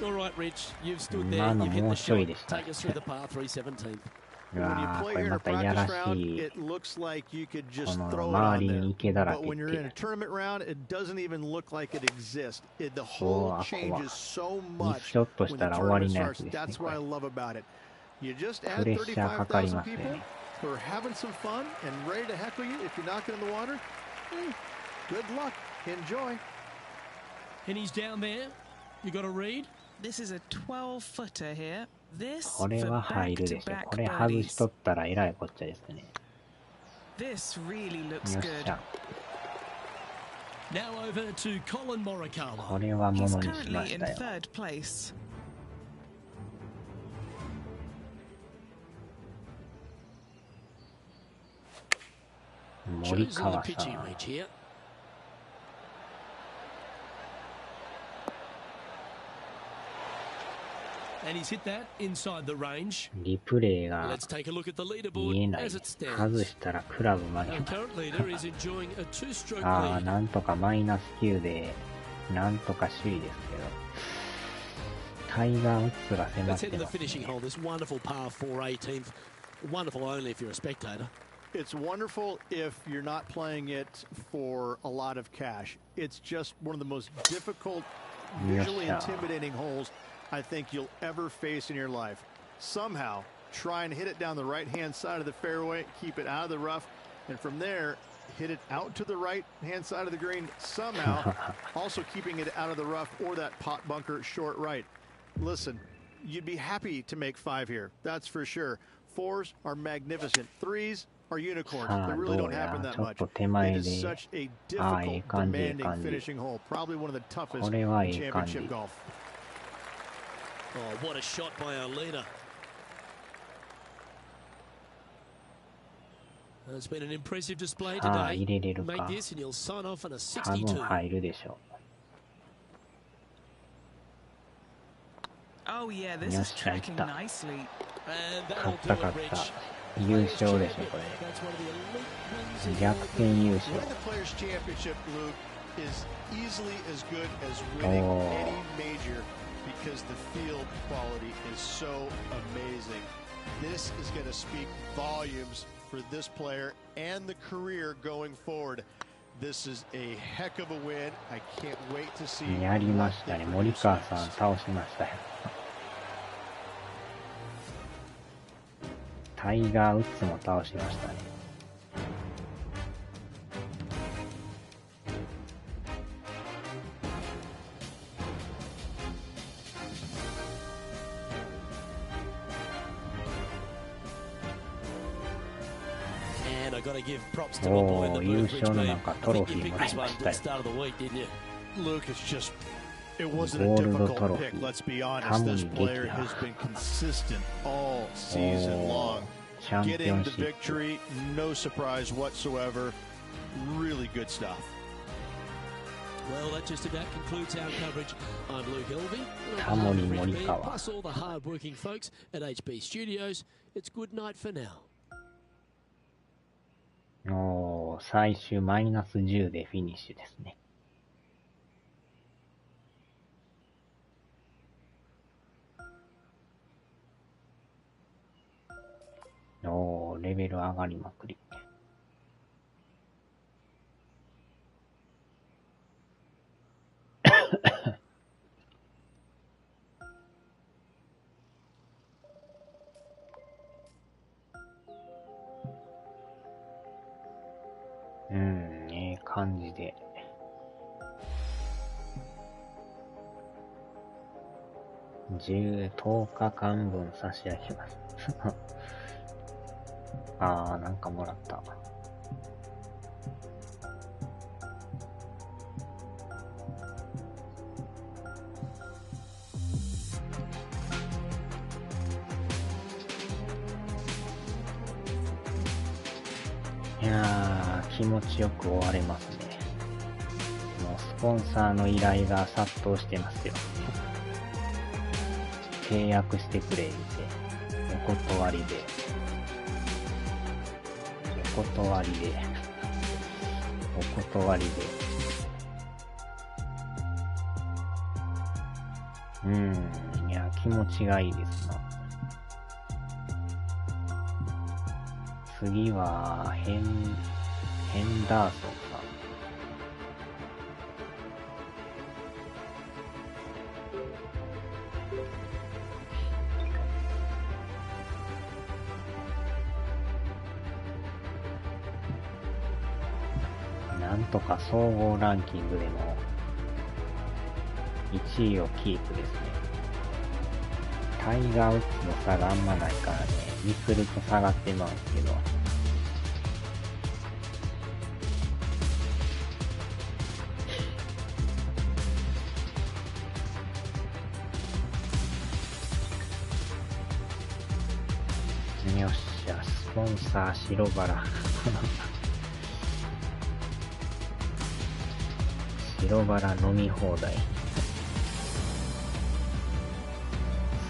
[SPEAKER 4] All right, Rich, you've stood there, you've hit the shot. Take us through the par 3 17th.
[SPEAKER 5] When you play here in a practice round, it looks like you could just throw it on there. But when you're in a tournament round, it doesn't even look like it exists. The hole changes so much when the tournament starts. That's what I love about it. You just add 35,000 people who are having some fun and ready to heckle you if you're knocking in the water. Hey, good luck. Enjoy.
[SPEAKER 4] And he's down there. You got a read?
[SPEAKER 3] This is a 12-footer here. This
[SPEAKER 1] これは入るでしょ。これ外しとったらえらいこっちゃですね。
[SPEAKER 3] This really looks
[SPEAKER 1] よっし
[SPEAKER 3] good.
[SPEAKER 1] ゃ。
[SPEAKER 4] Now over to Colin Morikawa.
[SPEAKER 1] これはも
[SPEAKER 3] He's
[SPEAKER 1] のにしま
[SPEAKER 3] currently
[SPEAKER 1] し
[SPEAKER 3] in
[SPEAKER 1] たよ。
[SPEAKER 3] third place.
[SPEAKER 1] 森
[SPEAKER 4] Shows in the
[SPEAKER 1] 川さ
[SPEAKER 4] pitching
[SPEAKER 1] ん。
[SPEAKER 4] range here. And he's hit that inside the range.
[SPEAKER 1] リプレイが
[SPEAKER 4] Let's take a look at the
[SPEAKER 1] 見え
[SPEAKER 4] leaderboard
[SPEAKER 1] ない。
[SPEAKER 4] as it
[SPEAKER 1] 外
[SPEAKER 4] stands.
[SPEAKER 1] したらクラブまで。
[SPEAKER 4] Our current leader is enjoying a two-stroke
[SPEAKER 1] ああ、
[SPEAKER 4] lead.
[SPEAKER 1] なんとかマイナス9で、なんとか首位ですけど。タイガー・ウッズが迫っ
[SPEAKER 4] Let's
[SPEAKER 1] て
[SPEAKER 4] head to the
[SPEAKER 1] ます、
[SPEAKER 4] finishing
[SPEAKER 1] ね。
[SPEAKER 4] hole. This wonderful par 4 18th. Wonderful only if you're a spectator.
[SPEAKER 5] It's wonderful if you're not playing it for a lot of cash. It's just one of the most difficult, visually intimidating holes I think you'll ever face in your life. Somehow, try and hit it down the right-hand side of the fairway, keep it out of the rough, and from there, hit it out to the right-hand side of the green somehow, also keeping it out of the rough or that pot bunker short right. Listen, you'd be happy to make 5 here, that's for sure. 4s are magnificent. 3s are unicorns. They really don't happen that much. It is such a difficult, demanding finishing hole. Probably one of the toughest in championship golf.
[SPEAKER 4] Oh, what a shot by our leader. It's been an impressive display today. Make this and you'll sign off on a 62.
[SPEAKER 1] 多分入るでしょ
[SPEAKER 3] Oh yeah, this is tracking nicely.
[SPEAKER 4] And
[SPEAKER 1] 勝
[SPEAKER 4] that'll
[SPEAKER 1] った
[SPEAKER 4] do
[SPEAKER 1] 勝
[SPEAKER 4] it,
[SPEAKER 1] った
[SPEAKER 4] Rich.
[SPEAKER 1] 優勝でしょこれ
[SPEAKER 4] That's one of the elite wins in
[SPEAKER 1] 逆転優勝
[SPEAKER 5] Winning the Players' Championship, Luke, is easily as good as winning any major because the field quality is so amazing. This is going to speak volumes for this player and the career going forward. This is a heck of a win. I can't wait to see.
[SPEAKER 1] やりましたね。森川さん倒しましたよ。タイガー・ウッズも倒しましたね。おー、優勝のなんかトロフィーもらいましたよ。
[SPEAKER 5] Luke, it's just it wasn't a difficult pick. Let's be honest. This player has been consistent all season long. Getting the victory, no surprise whatsoever. Really good stuff.
[SPEAKER 4] Well, that just about concludes our coverage. I'm Luke Elvey. Plus all the hard-working folks at HB Studios. It's good night for now.
[SPEAKER 1] おー、最終マイナス10でフィニッシュですね。おー、レベル上がりまくり。感じで。10日間分差し上げます。あー、なんかもらった。いやー、気持ちよく終われますね。もうスポンサーの依頼が殺到してますよ。契約してくれ言ってお断りでお断りでお断りでいや気持ちがいいですな。次はヘンダーソンさん。なんとか総合ランキングでも1位をキープですね。タイガー・ウッズの差があんまないからね、ミスると下がってまうんですけど。よっしゃ、スポンサー白バラ。白バラ飲み放題。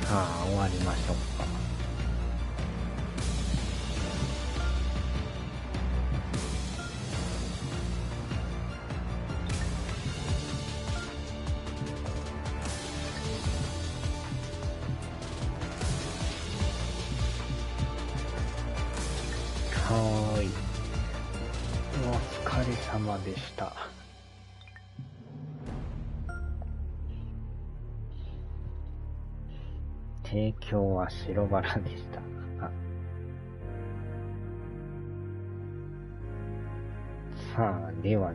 [SPEAKER 1] さあ終わりましょうか。はーい、お疲れ様でした。提供は白バラでした。さあ、では。